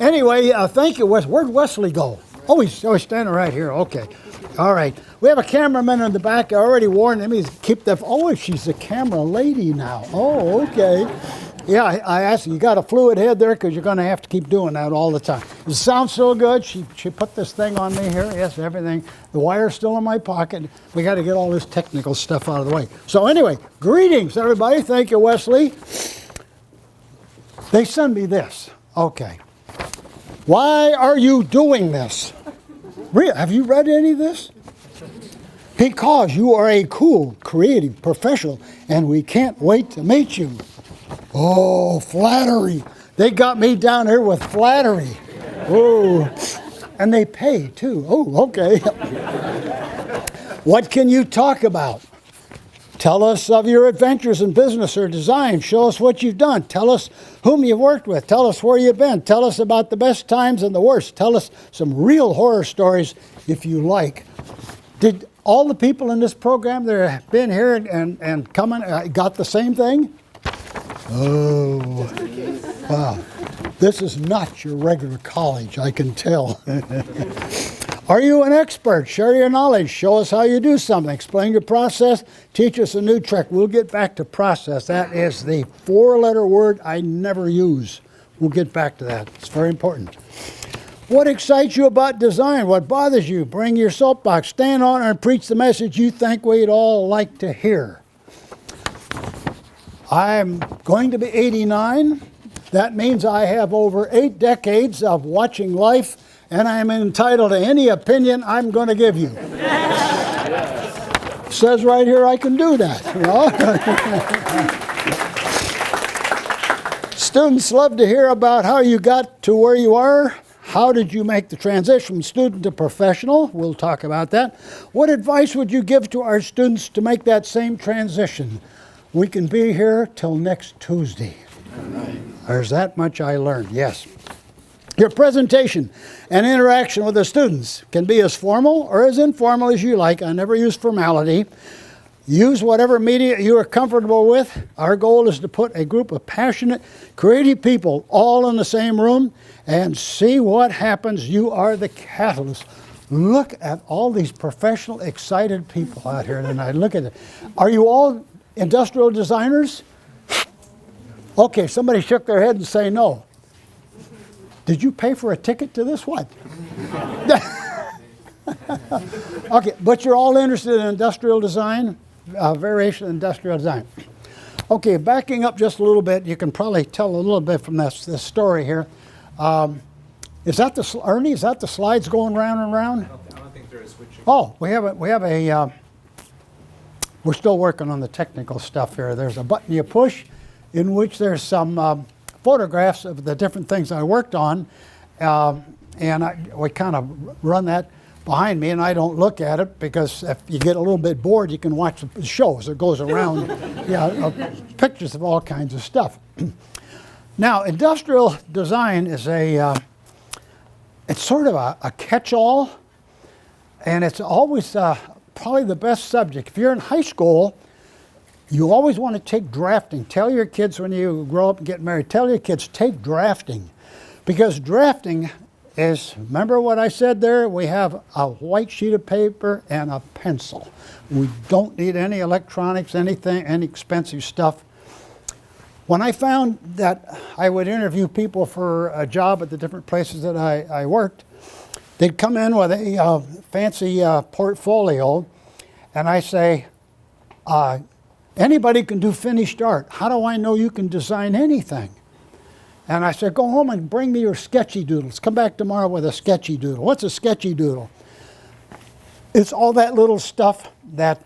Anyway, thank you, Wes. Where'd Wesley go? Oh, he's standing right here. Okay. All right. We have a cameraman in the back. I already warned him. He's keep the. Oh, she's a camera lady now. Oh, okay. Yeah, I asked her, you got a fluid head there? Because you're going to have to keep doing that all the time. It sounds so good. She put this thing on me here. Yes, everything. The wire's still in my pocket. We got to get all this technical stuff out of the way. So anyway, greetings, everybody. Thank you, Wesley. They send me this. Okay. Why are you doing this? Really? Have you read any of this? Because you are a cool, creative professional, and we can't wait to meet you. Oh, flattery. They got me down here with flattery. Oh, and they pay too. Oh, okay. What can you talk about? Tell us of your adventures in business or design. Show us what you've done. Tell us whom you've worked with. Tell us where you've been. Tell us about the best times and the worst. Tell us some real horror stories if you like. Did all the people in this program that have been here and coming got the same thing? Oh, wow. This is not your regular college, I can tell. Are you an expert? Share your knowledge. Show us how you do something. Explain your process. Teach us a new trick. We'll get back to process. That is the four-letter word I never use. We'll get back to that. It's very important. What excites you about design? What bothers you? Bring your soapbox. Stand on it and preach the message you think we'd all like to hear. I'm going to be 89. That means I have over 8 decades of watching life, and I am entitled to any opinion I'm going to give you. Says right here I can do that. You know? Students love to hear about how you got to where you are. How did you make the transition from student to professional? We'll talk about that. What advice would you give to our students to make that same transition? We can be here till next Tuesday. There's that much I learned, yes. Your presentation and interaction with the students can be as formal or as informal as you like. I never use formality. Use whatever media you are comfortable with. Our goal is to put a group of passionate, creative people all in the same room and see what happens. You are the catalyst. Look at all these professional, excited people out here tonight. Look at it. Are you all industrial designers? Okay, somebody shook their head and say no. Did you pay for a ticket to this? What? Okay, but you're all interested in industrial design, variation of industrial design. Okay, backing up just a little bit, you can probably tell a little bit from this story here. Is that the Ernie? Is that the slides going round and round? I don't think they're switching. Oh, we have a. We're still working on the technical stuff here. There's a button you push, in which there's some photographs of the different things I worked on, and we kind of run that behind me, and I don't look at it because if you get a little bit bored, you can watch the show as it goes around. Pictures of all kinds of stuff. Now, industrial design is it's sort of a catch-all, and it's always probably the best subject. If you're in high school, you always want to take drafting. Tell your kids when you grow up and get married, tell your kids, take drafting. Because drafting is, remember what I said there? We have a white sheet of paper and a pencil. We don't need any electronics, anything, any expensive stuff. When I found that I would interview people for a job at the different places that I worked, they'd come in with a fancy portfolio, and I say, anybody can do finished art. How do I know you can design anything? And I said, go home and bring me your sketchy doodles. Come back tomorrow with a sketchy doodle. What's a sketchy doodle? It's all that little stuff that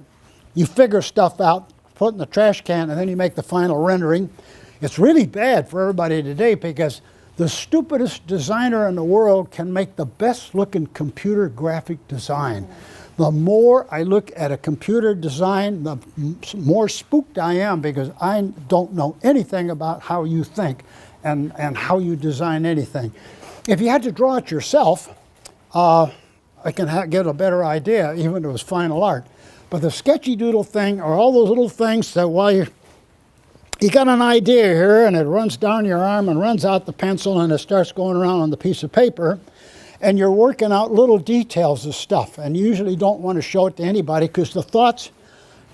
you figure stuff out, put in the trash can, and then you make the final rendering. It's really bad for everybody today because the stupidest designer in the world can make the best looking computer graphic design. The more I look at a computer design, the more spooked I am because I don't know anything about how you think and how you design anything. If you had to draw it yourself, I can get a better idea, even if it was final art. But the sketchy doodle thing are all those little things that while you got an idea here, and it runs down your arm and runs out the pencil, and it starts going around on the piece of paper, and you're working out little details of stuff, and you usually don't want to show it to anybody because the thoughts,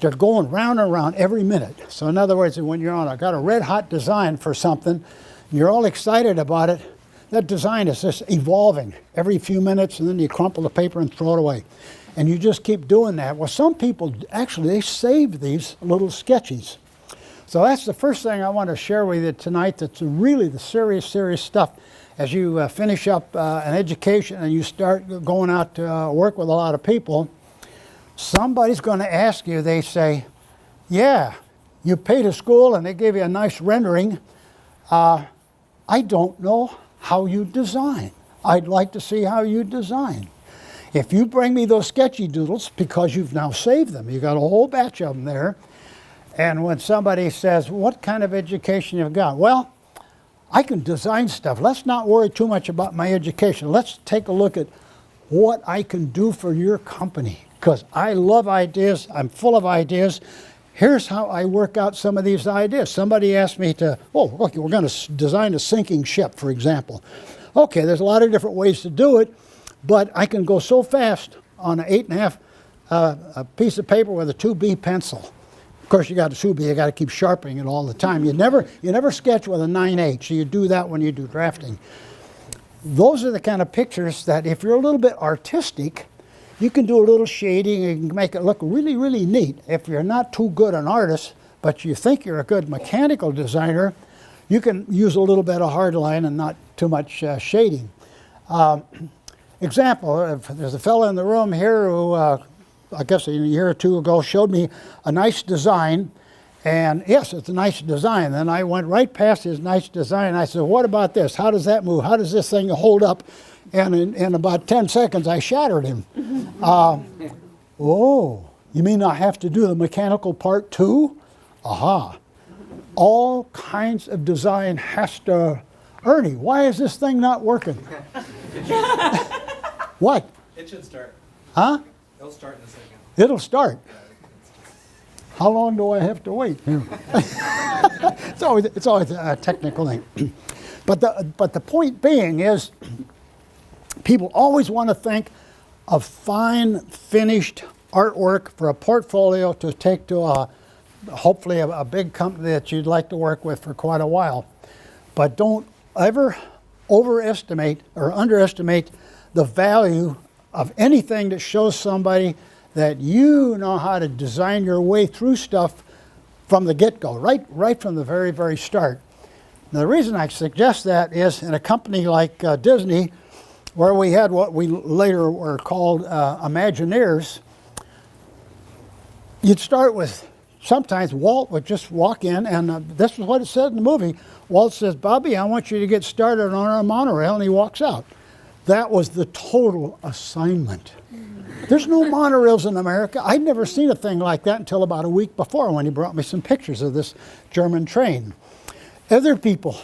they're going round and round every minute. So in other words, when you're on, I got a red hot design for something, and you're all excited about it, that design is just evolving every few minutes, and then you crumple the paper and throw it away. And you just keep doing that. Well, some people, actually, they save these little sketches. So that's the first thing I want to share with you tonight. That's really the serious stuff. As you finish up an education and you start going out to work with a lot of people, somebody's going to ask you, they say, yeah, you paid a school and they gave you a nice rendering. I don't know how you design. I'd like to see how you design. If you bring me those sketchy doodles, because you've now saved them, you've got a whole batch of them there, and when somebody says, what kind of education you've got? Well, I can design stuff. Let's not worry too much about my education. Let's take a look at what I can do for your company, because I love ideas. I'm full of ideas. Here's how I work out some of these ideas. Somebody asked me to, okay, we're going to design a sinking ship, for example. Okay, there's a lot of different ways to do it, but I can go so fast on an 8.5 a piece of paper with a 2B pencil. Of course, you got a 2B, you got to keep sharpening it all the time. You never sketch with a 9.8, so you do that when you do drafting. Those are the kind of pictures that if you're a little bit artistic, you can do a little shading and you can make it look really, really neat. If you're not too good an artist, but you think you're a good mechanical designer, you can use a little bit of hard line and not too much shading. Example, there's a fellow in the room here who, I guess a year or two ago, showed me a nice design. And yes, it's a nice design. Then I went right past his nice design. And I said, what about this? How does that move? How does this thing hold up? And in about 10 seconds, I shattered him. Oh, you mean I have to do the mechanical part too? Aha. All kinds of design has to... Ernie, why is this thing not working? What? It should start. Huh? It'll start in a second. It'll start. How long do I have to wait? It's always a technical thing. But the point being is, people always want to think of fine, finished artwork for a portfolio to take to hopefully a big company that you'd like to work with for quite a while. But don't ever overestimate or underestimate the value of anything that shows somebody that you know how to design your way through stuff from the get-go, right from the very, very start. Now, the reason I suggest that is in a company like Disney, where we had what we later were called Imagineers, you'd start with, sometimes Walt would just walk in, and this is what it said in the movie. Walt says, Bobby, I want you to get started on our monorail, and he walks out. That was the total assignment. There's no monorails in America. I'd never seen a thing like that until about a week before when he brought me some pictures of this German train. Other people,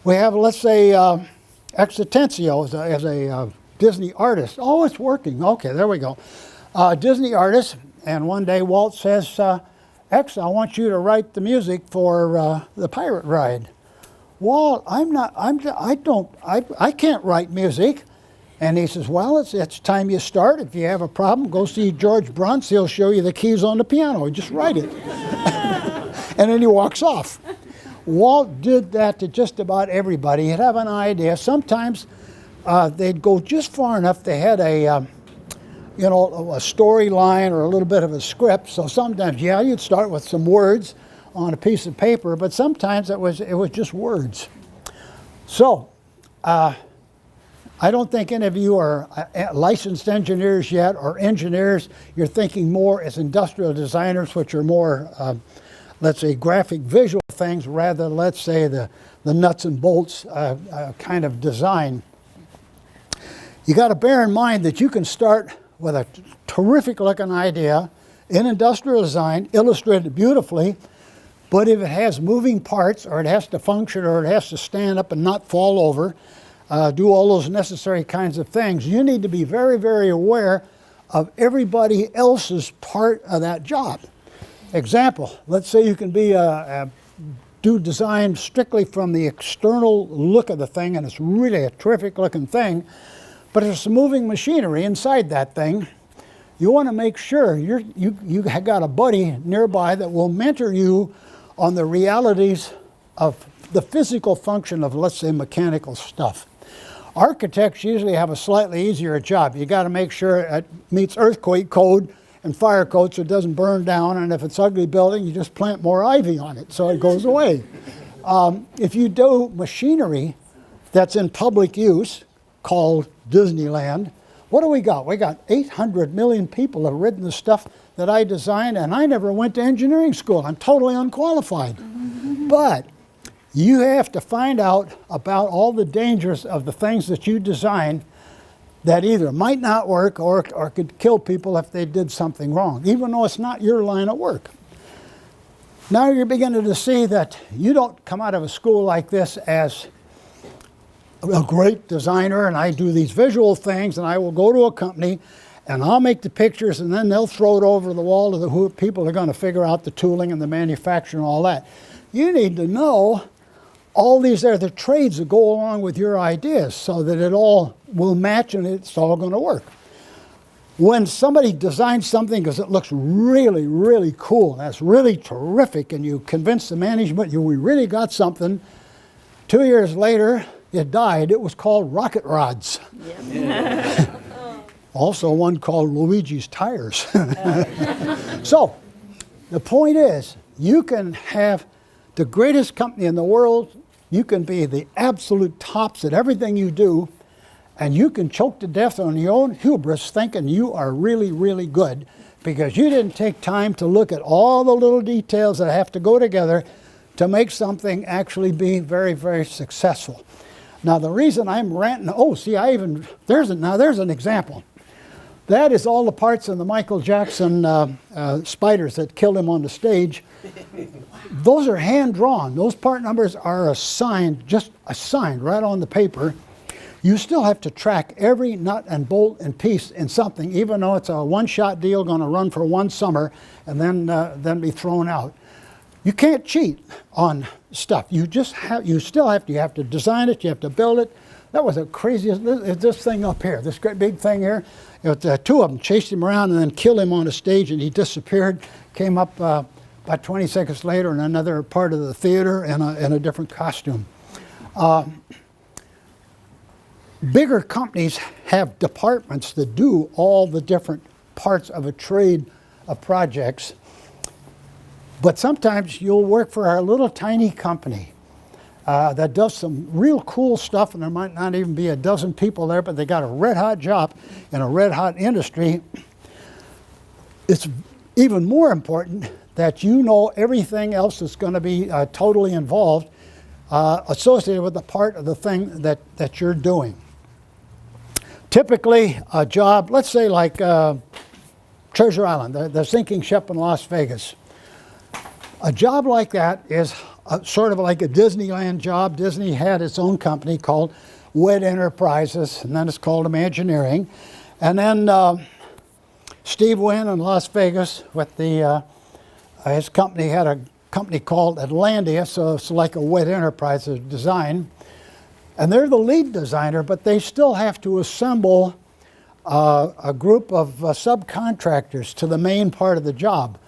we have, let's say, Exitenzio as a Disney artist. Oh, it's working. Okay, there we go. Disney artist, and one day Walt says, X, I want you to write the music for the pirate ride. Walt, I can't write music. And he says, well, it's time you start. If you have a problem, go see George Bruns. He'll show you the keys on the piano. Just write it. And then he walks off. Walt did that to just about everybody. He'd have an idea. Sometimes they'd go just far enough. They had a storyline or a little bit of a script. So sometimes, yeah, you'd start with some words on a piece of paper, but sometimes it was just words. So, I don't think any of you are licensed engineers yet or engineers. You're thinking more as industrial designers, which are more, let's say, graphic visual things rather than, let's say, the nuts and bolts kind of design. You got to bear in mind that you can start with a terrific looking idea in industrial design, illustrated beautifully, but if it has moving parts or it has to function or it has to stand up and not fall over, do all those necessary kinds of things, you need to be very, very aware of everybody else's part of that job. Example, let's say you can be a do design strictly from the external look of the thing, and it's really a terrific looking thing, but there's some moving machinery inside that thing. You want to make sure you have got a buddy nearby that will mentor you on the realities of the physical function of, let's say, mechanical stuff. Architects usually have a slightly easier job. You got to make sure it meets earthquake code and fire code so it doesn't burn down, and if it's ugly building, you just plant more ivy on it so it goes away. If you do machinery that's in public use, called Disneyland, what do we got? We got 800 million people have ridden the stuff that I designed, and I never went to engineering school. I'm totally unqualified. But you have to find out about all the dangers of the things that you design that either might not work or could kill people if they did something wrong, even though it's not your line of work. Now you're beginning to see that you don't come out of a school like this as a great designer and I do these visual things and I will go to a company and I'll make the pictures and then they'll throw it over the wall to the people are going to figure out the tooling and the manufacturing and all that. You need to know all these other trades that go along with your ideas so that it all will match and it's all going to work. When somebody designs something because it looks really, really cool, that's really terrific, and you convince the management we really got something, 2 years later, it died. It was called rocket rods. Yeah. Also one called Luigi's tires. So the point is, you can have the greatest company in the world, you can be the absolute tops at everything you do, and you can choke to death on your own hubris thinking you are really, really good because you didn't take time to look at all the little details that have to go together to make something actually be very, very successful. Now the reason I'm ranting, there's an example. That is all the parts in the Michael Jackson spiders that killed him on the stage. Those are hand drawn. Those part numbers are assigned, just assigned right on the paper. You still have to track every nut and bolt and piece in something, even though it's a one-shot deal going to run for one summer and then be thrown out. You can't cheat on stuff. You have to design it, you have to build it. That was the craziest, this thing up here, this great big thing here. Two of them chased him around and then killed him on a stage and he disappeared, came up about 20 seconds later in another part of the theater in a different costume. Bigger companies have departments that do all the different parts of a trade of projects. But sometimes you'll work for a little tiny company that does some real cool stuff, and there might not even be a dozen people there, but they got a red hot job in a red hot industry. It's even more important that you know everything else that's going to be totally involved, associated with the part of the thing that you're doing. Typically, a job, let's say like Treasure Island, the sinking ship in Las Vegas. A job like that is sort of like a Disneyland job. Disney had its own company called WED Enterprises, and then it's called Imagineering. And then Steve Wynn in Las Vegas with his company had a company called Atlantia, so it's like a WED Enterprises design. And they're the lead designer, but they still have to assemble a group of subcontractors to the main part of the job.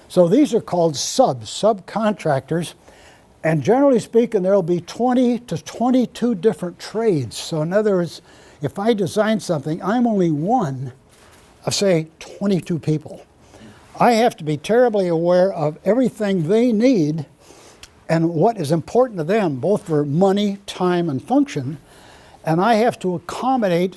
So these are called subcontractors. And generally speaking, there will be 20 to 22 different trades. So in other words, if I design something, I'm only one of, say, 22 people. I have to be terribly aware of everything they need and what is important to them, both for money, time, and function. And I have to accommodate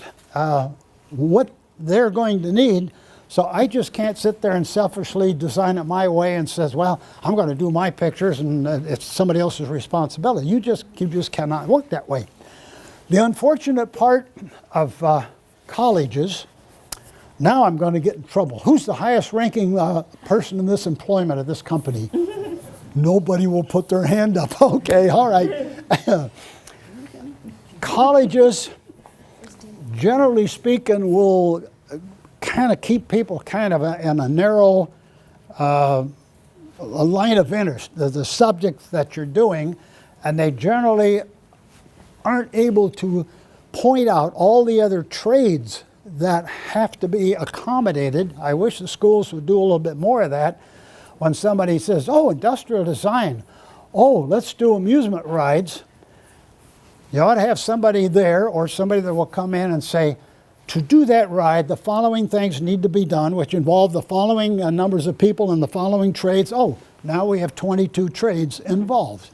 what they're going to need. So I just can't sit there and selfishly design it my way and says, well, I'm going to do my pictures and it's somebody else's responsibility. You just cannot work that way. The unfortunate part of colleges, now I'm going to get in trouble. Who's the highest ranking person in this employment of this company? Nobody will put their hand up. Okay, all right. Colleges, generally speaking, will kind of keep people kind of in a narrow a line of interest, the subject that you're doing, and they generally aren't able to point out all the other trades that have to be accommodated. I wish the schools would do a little bit more of that. When somebody says, oh, industrial design, oh, let's do amusement rides, you ought to have somebody there or somebody that will come in and say, to do that ride, the following things need to be done, which involve the following numbers of people and the following trades. Oh, now we have 22 trades involved.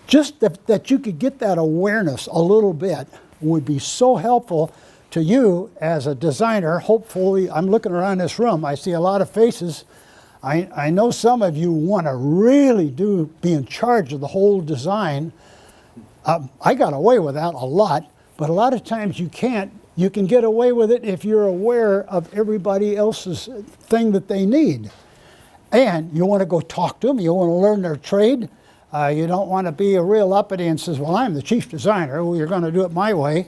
Just that you could get that awareness a little bit would be so helpful to you as a designer. Hopefully, I'm looking around this room, I see a lot of faces. I know some of you want to really be in charge of the whole design. I got away with that a lot, but a lot of times you can't. You can get away with it if you're aware of everybody else's thing that they need. And you want to go talk to them, you want to learn their trade. You don't want to be a real uppity and says, well, I'm the chief designer, well, you're going to do it my way.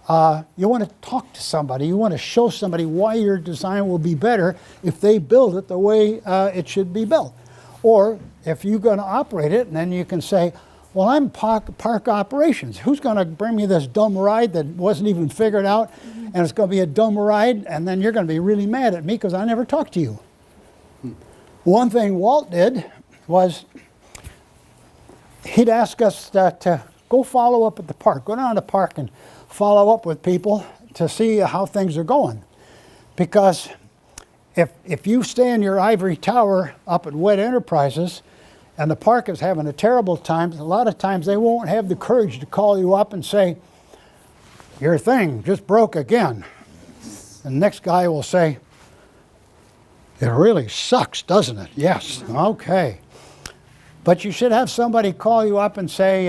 You want to talk to somebody, you want to show somebody why your design will be better if they build it the way it should be built. Or if you're going to operate it, and then you can say, well, I'm park operations. Who's going to bring me this dumb ride that wasn't even figured out, and it's going to be a dumb ride, and then you're going to be really mad at me because I never talked to you. One thing Walt did was he'd ask us to go follow up at the park, go down to the park and follow up with people to see how things are going. Because if you stay in your ivory tower up at Wet Enterprises and the park is having a terrible time, a lot of times they won't have the courage to call you up and say, your thing just broke again. And the next guy will say, it really sucks, doesn't it? Yes, okay. But you should have somebody call you up and say,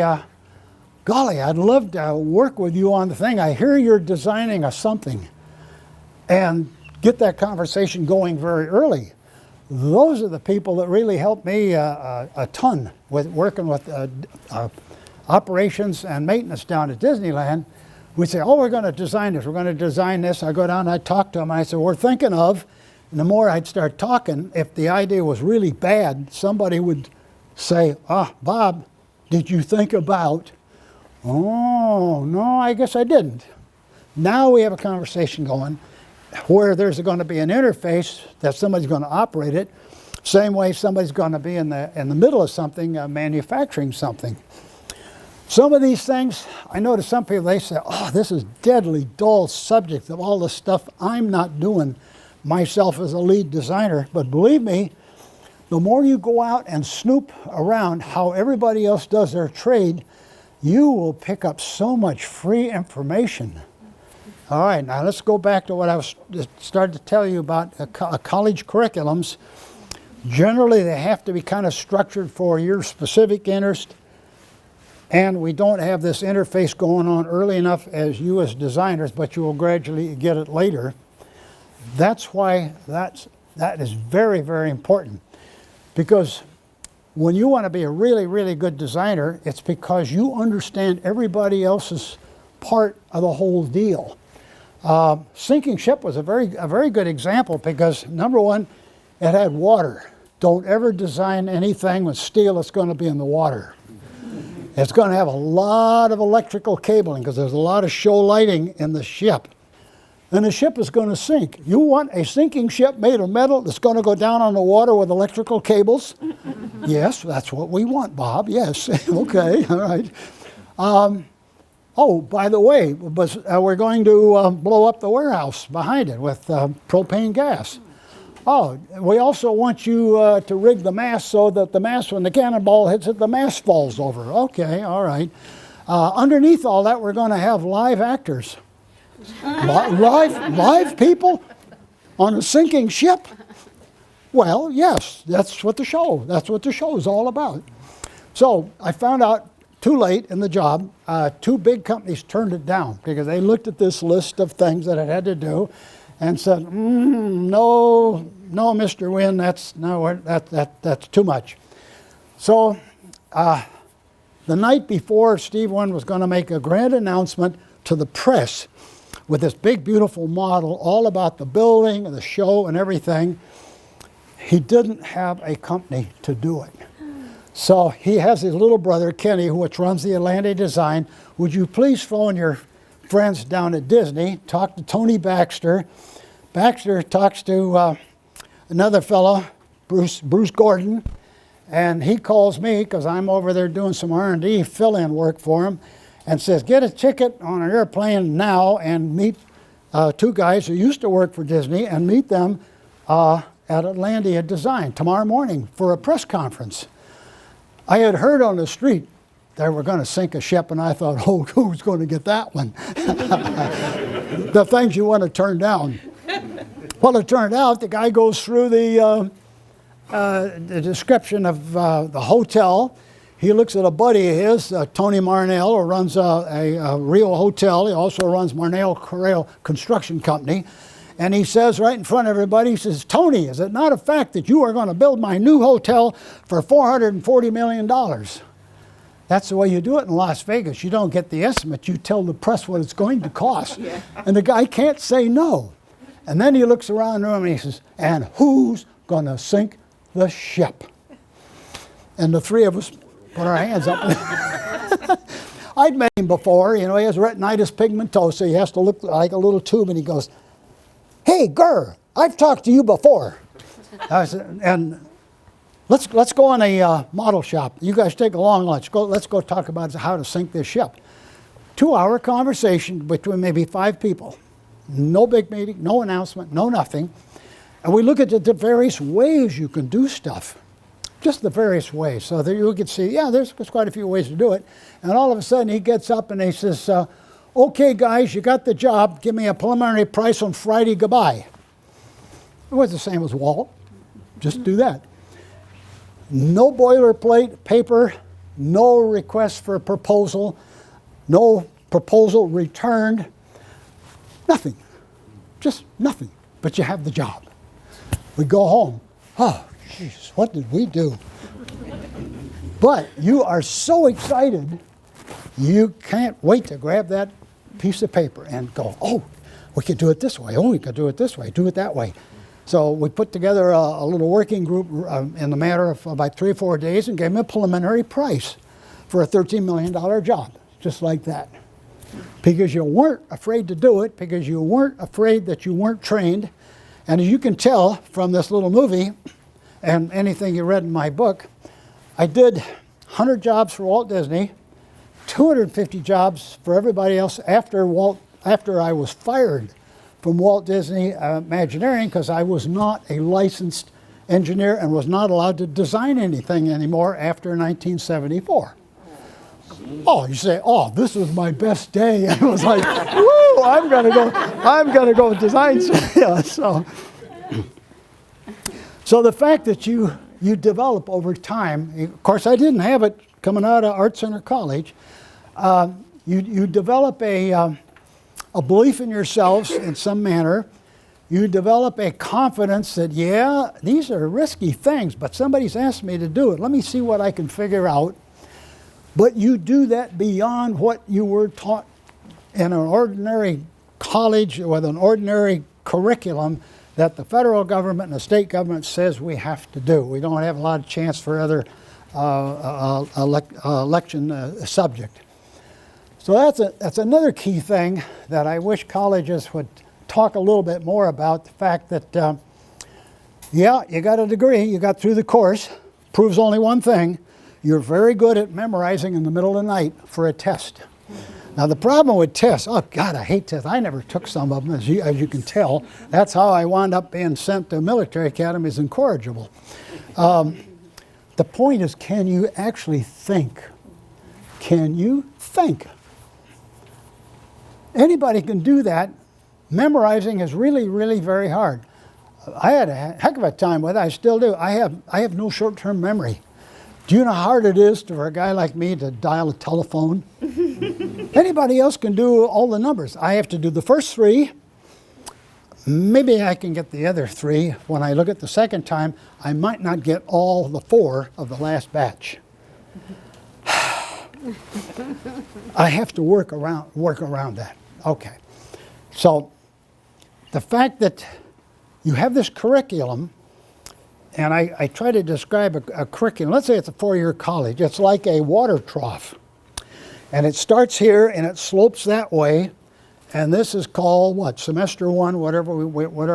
golly, I'd love to work with you on the thing. I hear you're designing a something. And get that conversation going very early. Those are the people that really helped me a ton with working with operations and maintenance down at Disneyland. We'd say, oh, we're going to design this, we're going to design this. I go down and I talk to them, and I said, we're thinking of, and the more I'd start talking, if the idea was really bad, somebody would say, Bob, did you think about? Oh, no, I guess I didn't. Now we have a conversation going where there's going to be an interface that somebody's going to operate it. Same way somebody's going to be in the middle of something, manufacturing something. Some of these things, I know to some people, they say, oh, this is deadly dull subject of all the stuff I'm not doing myself as a lead designer. But believe me, the more you go out and snoop around how everybody else does their trade, you will pick up so much free information. All right, now let's go back to what I was started to tell you about college curriculums. Generally, they have to be kind of structured for your specific interest, and we don't have this interface going on early enough as you as designers, but you will gradually get it later. That's why that is very, very important. Because when you want to be a really, really good designer, it's because you understand everybody else's part of the whole deal. Sinking ship was a very good example because, number one, it had water. Don't ever design anything with steel that's going to be in the water. It's going to have a lot of electrical cabling because there's a lot of show lighting in the ship. And the ship is going to sink. You want a sinking ship made of metal that's going to go down on the water with electrical cables? Yes, that's what we want, Bob. Yes. Okay, all right. Oh, by the way, we're going to blow up the warehouse behind it with propane gas. Oh, we also want you to rig the mast so that the mast, when the cannonball hits it, the mast falls over. Okay, all right. Underneath all that, we're going to have live actors. Live people on a sinking ship? Well, yes, that's what the show is all about. So I found out too late in the job, two big companies turned it down because they looked at this list of things that it had to do and said, no, Mr. Wynn, that's too much. So the night before, Steve Wynn was going to make a grand announcement to the press with this big, beautiful model all about the building and the show and everything. he didn't have a company to do it. So he has his little brother, Kenny, which runs the Atlantic Design. Would you please phone your friends down at Disney, talk to Tony Baxter. Baxter talks to another fellow, Bruce Gordon, and he calls me because I'm over there doing some R&D fill-in work for him, and says, get a ticket on an airplane now and meet two guys who used to work for Disney and meet them at Atlantia Design tomorrow morning for a press conference. I had heard on the street they were going to sink a ship, and I thought, oh, who's going to get that one? The things you want to turn down. Well, it turned out the guy goes through the description of the hotel. He looks at a buddy of his, Tony Marnell, who runs a real hotel. He also runs Marnell Corral Construction Company. And he says right in front of everybody, he says, Tony, is it not a fact that you are going to build my new hotel for $440 million? That's the way you do it in Las Vegas. You don't get the estimate. You tell the press what it's going to cost. Yeah. And the guy can't say no. And then he looks around the room and he says, and who's going to sink the ship? And the three of us put our hands up. I'd met him before. You know, he has retinitis pigmentosa. He has to look like a little tube. And he goes, hey, Gurr, I've talked to you before. I said, and let's go on a model shop. You guys take a long lunch. Let's go talk about how to sink this ship. 2-hour conversation between maybe 5 people. No big meeting, no announcement, no nothing. And we look at the various ways you can do stuff. Just the various ways. So that you can see, yeah, there's quite a few ways to do it. And all of a sudden he gets up and he says, okay, guys, you got the job. Give me a preliminary price on Friday. Goodbye. It was the same as Walt. Just do that. No boilerplate paper, no request for a proposal, no proposal returned, nothing. Just nothing. But you have the job. We go home. Oh, jeez, what did we do? But you are so excited, you can't wait to grab that piece of paper and go, oh, we could do it this way. Oh, we could do it this way. Do it that way. So we put together a little working group in the matter of about 3 or 4 days and gave them a preliminary price for a $13 million job, just like that. Because you weren't afraid to do it, because you weren't afraid that you weren't trained. And as you can tell from this little movie and anything you read in my book, I did 100 jobs for Walt Disney, 250 jobs for everybody else after I was fired from Walt Disney Imagineering, because I was not a licensed engineer and was not allowed to design anything anymore after 1974. Oh, you say, oh, this was my best day. I was like, woo, I'm gonna go design. Yeah, so the fact that you develop over time, of course I didn't have it coming out of Art Center College, you develop a belief in yourselves in some manner. You develop a confidence that, yeah, these are risky things, but somebody's asked me to do it. Let me see what I can figure out. But you do that beyond what you were taught in an ordinary college with an ordinary curriculum that the federal government and the state government says we have to do. We don't have a lot of chance for other election subject. So that's another key thing that I wish colleges would talk a little bit more about, the fact that, yeah, you got a degree, you got through the course, proves only one thing: you're very good at memorizing in the middle of the night for a test. Now the problem with tests, oh God, I hate tests. I never took some of them, as you can tell. That's how I wound up being sent to military academies incorrigible. The point is, can you actually think? Can you think? Anybody can do that. Memorizing is really, really very hard. I had a heck of a time with it. I still do. I have no short-term memory. Do you know how hard it is for a guy like me to dial a telephone? Anybody else can do all the numbers. I have to do the first 3. Maybe I can get the other 3. When I look at the second time, I might not get all the 4 of the last batch. I have to work around that. Okay. So the fact that you have this curriculum, and I try to describe a curriculum. Let's say it's a 4-year college. It's like a water trough. And it starts here and it slopes that way. And this is called what? Semester 1, whatever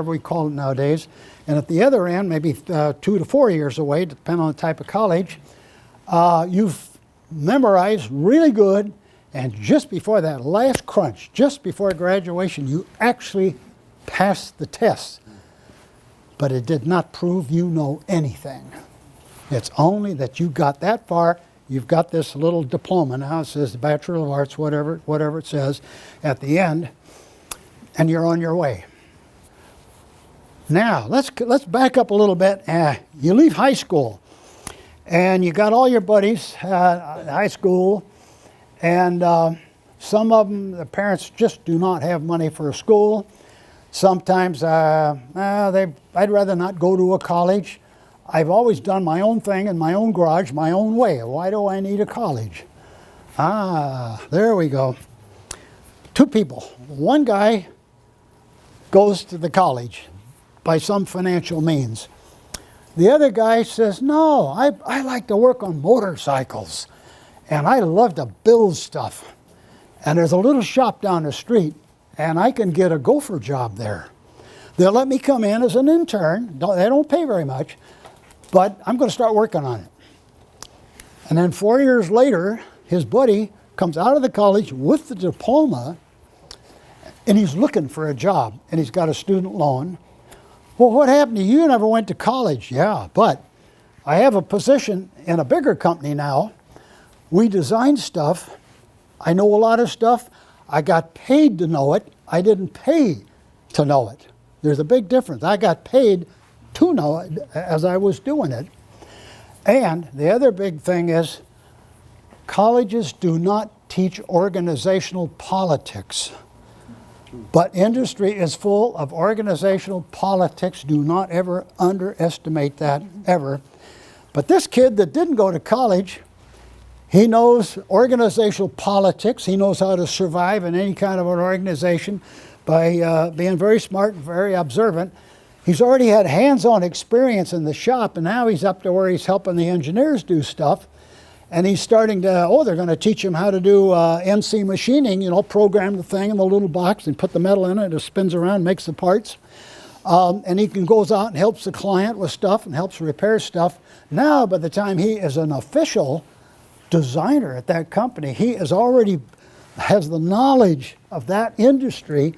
we call it nowadays. And at the other end, maybe 2 to 4 years away, depending on the type of college, you've memorized really good. And just before that last crunch, just before graduation, you actually passed the test. But it did not prove you know anything. It's only that you got that far. You've got this little diploma now. It says Bachelor of Arts, whatever it says at the end, and you're on your way. Now let's back up a little bit. You leave high school, and you got all your buddies at high school, and some of them, the parents just do not have money for a school. Sometimes I'd rather not go to a college. I've always done my own thing in my own garage, my own way. Why do I need a college? There we go. 2 people. One guy goes to the college by some financial means. The other guy says, no, I like to work on motorcycles, and I love to build stuff. And there's a little shop down the street, and I can get a gopher job there. They'll let me come in as an intern. They don't pay very much, but I'm going to start working on it. And then 4 years later, his buddy comes out of the college with the diploma, and he's looking for a job, and he's got a student loan. Well, what happened to you? You never went to college. Yeah, but I have a position in a bigger company now. We design stuff. I know a lot of stuff. I got paid to know it. I didn't pay to know it. There's a big difference. I got paid to know it as I was doing it. And the other big thing is colleges do not teach organizational politics. But industry is full of organizational politics. Do not ever underestimate that, ever. But this kid that didn't go to college, he knows organizational politics. He knows how to survive in any kind of an organization by being very smart and very observant. He's already had hands-on experience in the shop, and now he's up to where he's helping the engineers do stuff. And he's starting to, they're going to teach him how to do NC machining, program the thing in the little box and put the metal in it. It spins around, makes the parts. And he goes out and helps the client with stuff and helps repair stuff. Now, by the time he is an official designer at that company, he is already has the knowledge of that industry,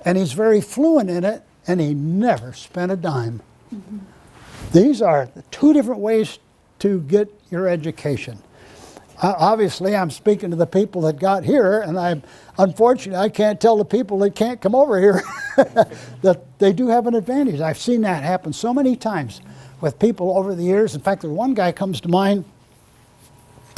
and he's very fluent in it, and he never spent a dime. Mm-hmm. These are the 2 different ways to get your education. Obviously, I'm speaking to the people that got here, and unfortunately, I can't tell the people that can't come over here that they do have an advantage. I've seen that happen so many times with people over the years. In fact, there's one guy comes to mind.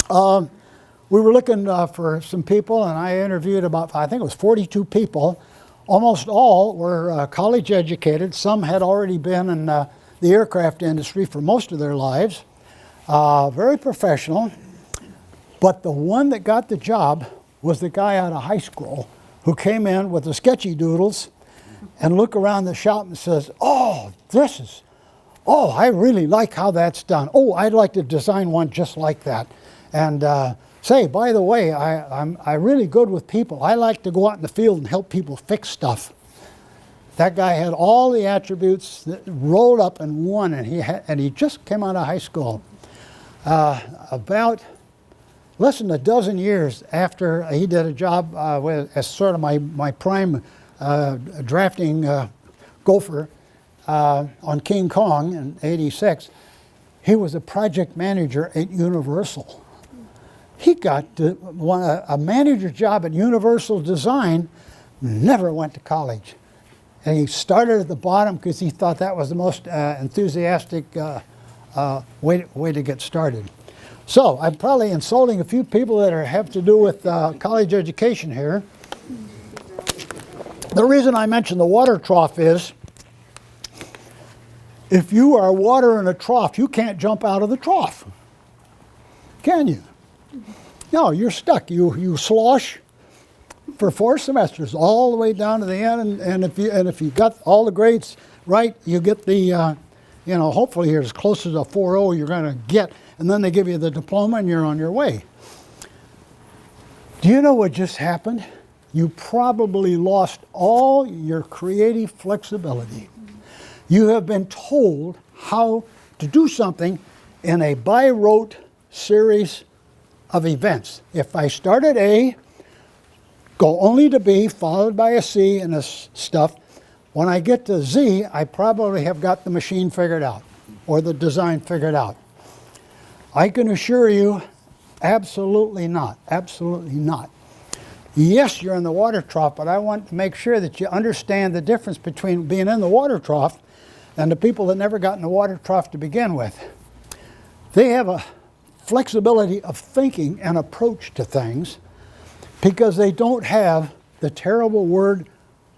We were looking for some people, and I interviewed about, I think it was 42 people. Almost all were college educated. Some had already been in the aircraft industry for most of their lives. Very professional. But the one that got the job was the guy out of high school who came in with the sketchy doodles and looked around the shop and says, I really like how that's done. I'd like to design one just like that. And say, by the way, I'm really good with people. I like to go out in the field and help people fix stuff. That guy had all the attributes that rolled up in one, and he just came out of high school. About less than a dozen years after he did a job as sort of my prime drafting gopher on King Kong in '86, he was a project manager at Universal. He got a manager job at Universal Design, never went to college. And he started at the bottom because he thought that was the most enthusiastic way to get started. So I'm probably insulting a few people that have to do with college education here. The reason I mention the water trough is, if you are water in a trough, you can't jump out of the trough, can you? No, you're stuck. You slosh for 4 semesters all the way down to the end, and if you got all the grades right, you get the you know, hopefully you're as close as a 4.0 you're going to get, and then they give you the diploma and you're on your way. Do you know what just happened? You probably lost all your creative flexibility. You have been told how to do something in a by rote series of events. If I start at A, go only to B, followed by a C and this stuff, when I get to Z, I probably have got the machine figured out or the design figured out. I can assure you, absolutely not, absolutely not. Yes, you're in the water trough, but I want to make sure that you understand the difference between being in the water trough and the people that never got in the water trough to begin with. They have a flexibility of thinking and approach to things because they don't have the terrible word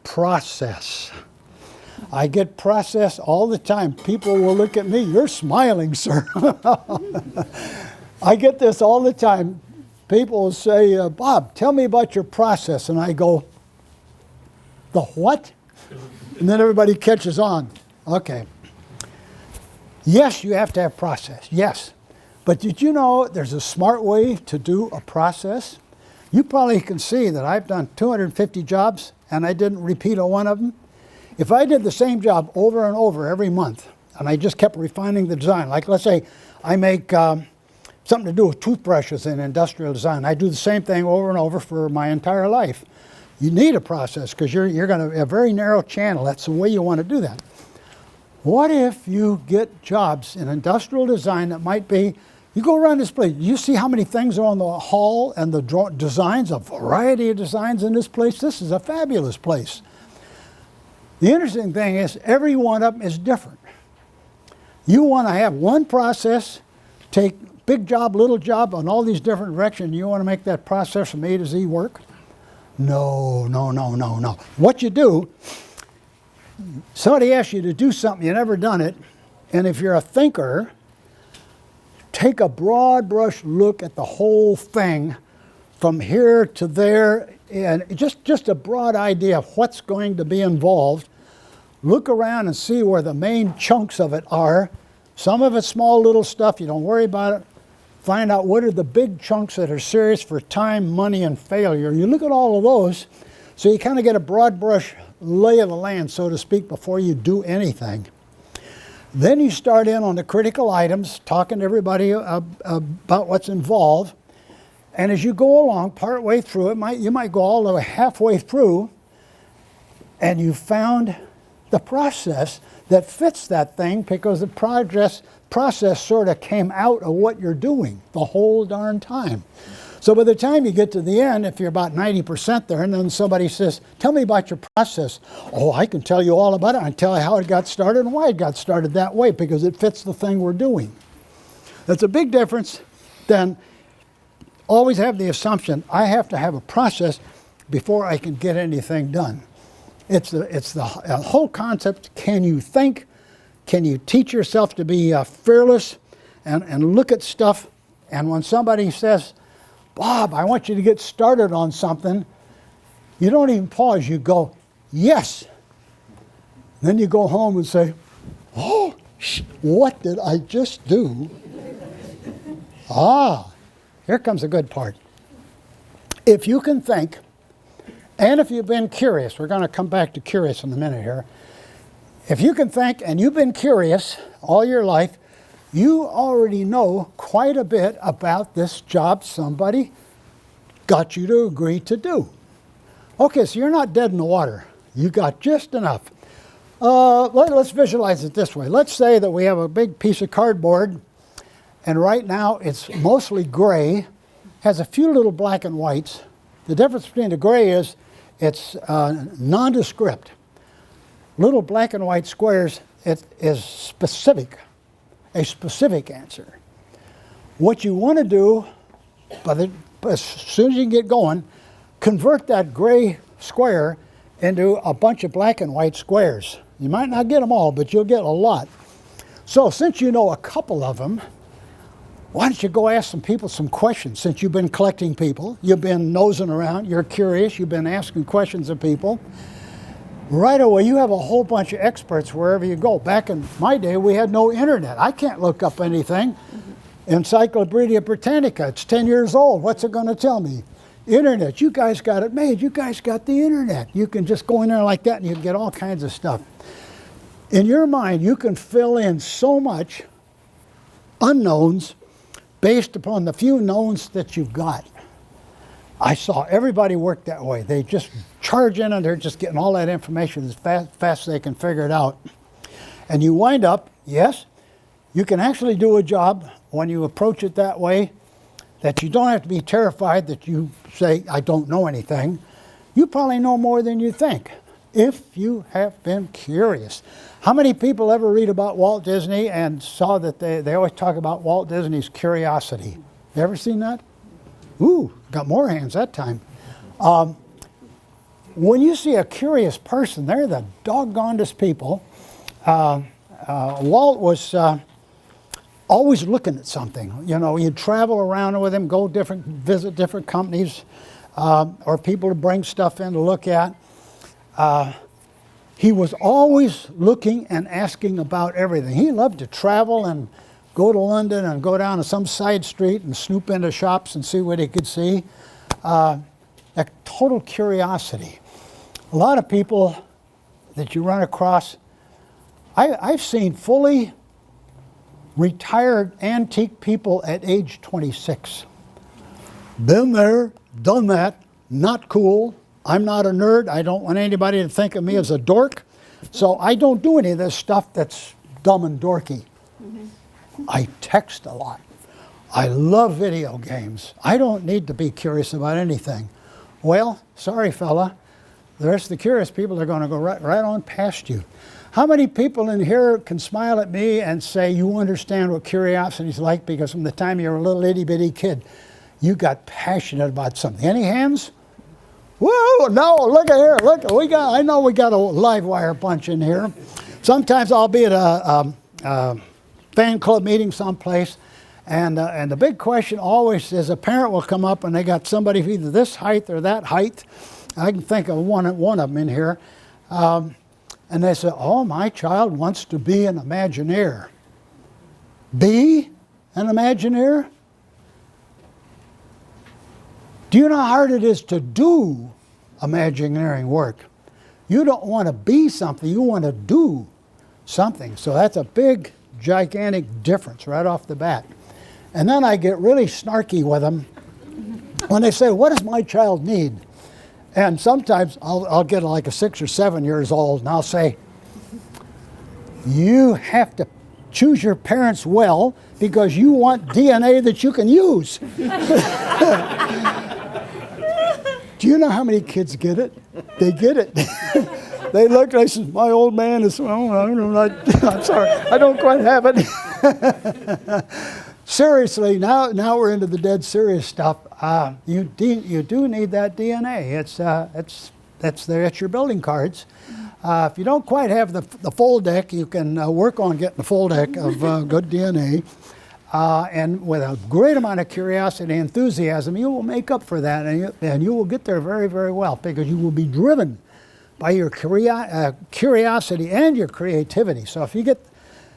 process. I get process all the time. People will look at me, you're smiling, sir. I get this all the time. People will say, Bob, tell me about your process. And I go, the what? And then everybody catches on. Okay. Yes, you have to have process, yes. But did you know there's a smart way to do a process? You probably can see that I've done 250 jobs and I didn't repeat a one of them. If I did the same job over and over every month and I just kept refining the design, like let's say I make something to do with toothbrushes in industrial design. I do the same thing over and over for my entire life. You need a process because you're going to a very narrow channel. That's the way you want to do that. What if you get jobs in industrial design that might be, you go around this place, you see how many things are on the hall and the designs, a variety of designs in this place. This is a fabulous place. The interesting thing is every one of them is different. You want to have one process, take big job, little job, on all these different directions. You want to make that process from A to Z work? No, no, no, no, no. What you do, somebody asks you to do something, you've never done it, and if you're a thinker, take a broad brush look at the whole thing from here to there, and just a broad idea of what's going to be involved. Look around and see where the main chunks of it are. Some of it's small little stuff, you don't worry about it. Find out what are the big chunks that are serious for time, money, and failure. You look at all of those, so you kind of get a broad brush lay of the land, so to speak, before you do anything. Then you start in on the critical items, talking to everybody about what's involved. And as you go along, part way through it, you might go all the way halfway through, and you found the process that fits that thing because the process sort of came out of what you're doing the whole darn time. So by the time you get to the end, if you're about 90% there, and then somebody says, tell me about your process. Oh, I can tell you all about it. I can tell you how it got started and why it got started that way because it fits the thing we're doing. That's a big difference than always have the assumption I have to have a process before I can get anything done. It's the whole concept. Can you think? Can you teach yourself to be fearless and look at stuff? And when somebody says, Bob, I want you to get started on something, you don't even pause. You go, yes. Then you go home and say, oh, what did I just do? Here comes the good part. If you can think, and if you've been curious, we're going to come back to curious in a minute here. If you can think and you've been curious all your life, you already know quite a bit about this job somebody got you to agree to do. Okay, so you're not dead in the water. You got just enough. Let's visualize it this way. Let's say that we have a big piece of cardboard, and right now it's mostly gray, has a few little black and whites. The difference between the gray is it's nondescript. Little black and white squares, it is specific, a specific answer. What you want to do, as soon as you can get going, convert that gray square into a bunch of black and white squares. You might not get them all, but you'll get a lot. So since you know a couple of them, why don't you go ask some people some questions? Since you've been collecting people, you've been nosing around, you're curious, you've been asking questions of people. right away you have a whole bunch of experts wherever you go. Back in my day, we had no internet. I can't look up anything. Encyclopedia Britannica, it's 10 years old. What's it going to tell me? Internet, you guys got it made. You guys got the internet. You can just go in there like that and you can get all kinds of stuff. In your mind, you can fill in so much unknowns based upon the few knowns that you've got. I saw everybody work that way. They just charge in and they're just getting all that information as fast as they can figure it out. And you wind up, yes, you can actually do a job when you approach it that way, that you don't have to be terrified that you say, I don't know anything. You probably know more than you think, if you have been curious. How many people ever read about Walt Disney and saw that they always talk about Walt Disney's curiosity? You ever seen that? Ooh, got more hands that time. When you see a curious person, they're the doggonedest people. Walt was always looking at something. You know, you'd travel around with him, visit different companies, or people to bring stuff in to look at. He was always looking and asking about everything. He loved to travel and go to London and go down to some side street and snoop into shops and see what he could see. A total curiosity. A lot of people that you run across, I've seen fully retired antique people at age 26. Been there, done that, not cool. I'm not a nerd. I don't want anybody to think of me as a dork. So I don't do any of this stuff that's dumb and dorky. I text a lot. I love video games. I don't need to be curious about anything. Well, sorry fella, the rest of the curious people are going to go right on past you. How many people in here can smile at me and say you understand what curiosity is like because from the time you were a little itty bitty kid, you got passionate about something? Any hands? Whoa, no, look at here, look, I know we got a live wire bunch in here. Sometimes I'll be at a fan club meeting someplace, and the big question always is a parent will come up and they got somebody either this height or that height. I can think of one of them in here. And they say, oh, my child wants to be an Imagineer. Be an Imagineer? Do you know how hard it is to do Imagineering work? You don't want to be something, you want to do something. So that's a big, gigantic difference right off the bat. And then I get really snarky with them when they say, what does my child need? And sometimes I'll get like a 6 or 7 years old and I'll say, you have to choose your parents well because you want DNA that you can use. Do you know how many kids get it? They get it. They look, they say, my old man is, well, I'm sorry, I don't quite have it. Seriously, now we're into the dead serious stuff. You do need that DNA. It's there at your building cards. If you don't quite have the full deck, you can work on getting the full deck of good DNA. And with a great amount of curiosity and enthusiasm, you will make up for that, and you will get there very, very well because you will be driven by your curiosity and your creativity. So if you get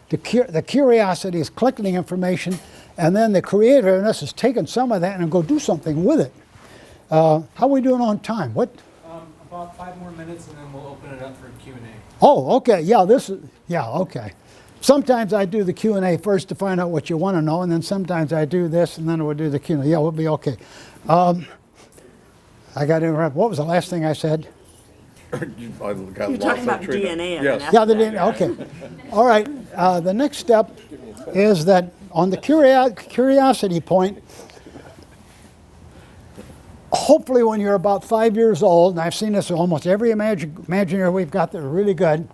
the curiosity is collecting the information, and then the creativeness is taking some of that and go do something with it. How are we doing on time? What? About 5 more minutes, and then we'll open it up for Q&A. Oh, okay. Yeah, okay. Sometimes I do the Q&A first to find out what you want to know, and then sometimes I do this, and then we'll do the Q&A. Yeah, we'll be okay. I got to interrupt. What was the last thing I said? You're talking about DNA. Yes. Yeah, the DNA. Okay. All right. The next step is that on the curiosity point, hopefully when you're about 5 years old, and I've seen this with almost every Imagineer we've got that are really good,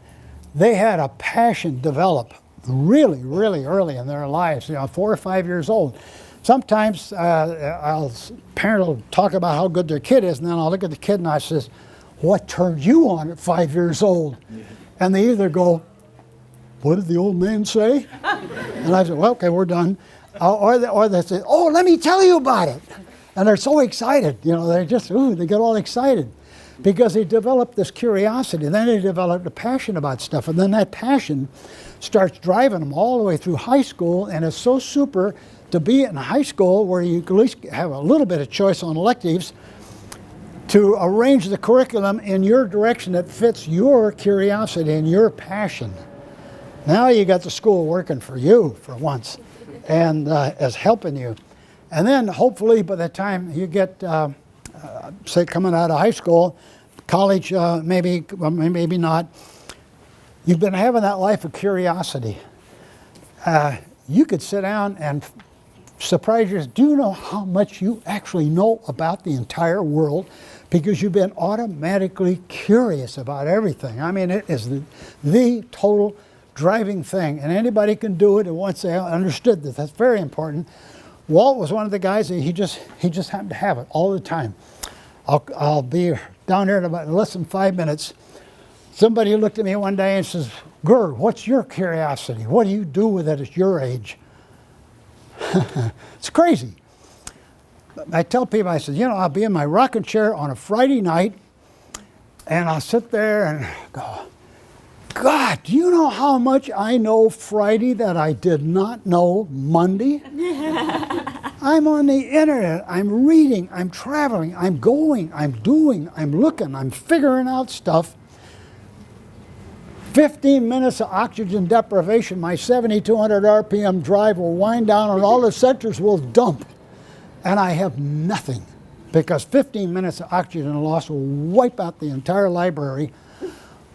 they had a passion develop really, really early in their lives, 4 or 5 years old. Sometimes parent will talk about how good their kid is, and then I'll look at the kid and I says, what turned you on at 5 years old? And they either go, what did the old man say? And I said, well, okay, we're done. Or they say, oh, let me tell you about it. And they're so excited, they just, they get all excited. because they developed this curiosity. Then they developed a passion about stuff, and then that passion starts driving them all the way through high school, and it's so super to be in high school where you at least have a little bit of choice on electives to arrange the curriculum in your direction that fits your curiosity and your passion. Now you got the school working for you for once and as helping you. And then hopefully by the time you get, say, coming out of high school, college, maybe not, you've been having that life of curiosity. You could sit down and surprise yourself. Do you know how much you actually know about the entire world? Because you've been automatically curious about everything. I mean, it is the total driving thing, and anybody can do it. And once they understood that, that's very important. Walt was one of the guys that he just happened to have it all the time. I'll be down there in about less than 5 minutes. Somebody looked at me one day and says, "Gurr, what's your curiosity? What do you do with it at your age?" It's crazy. I tell people, I said, you know, I'll be in my rocking chair on a Friday night, and I'll sit there and go, God, do you know how much I know Friday that I did not know Monday? I'm on the internet, I'm reading, I'm traveling, I'm going, I'm doing, I'm looking, I'm figuring out stuff. 15 minutes of oxygen deprivation, my 7,200 RPM drive will wind down and all the sectors will dump. And I have nothing, because 15 minutes of oxygen loss will wipe out the entire library.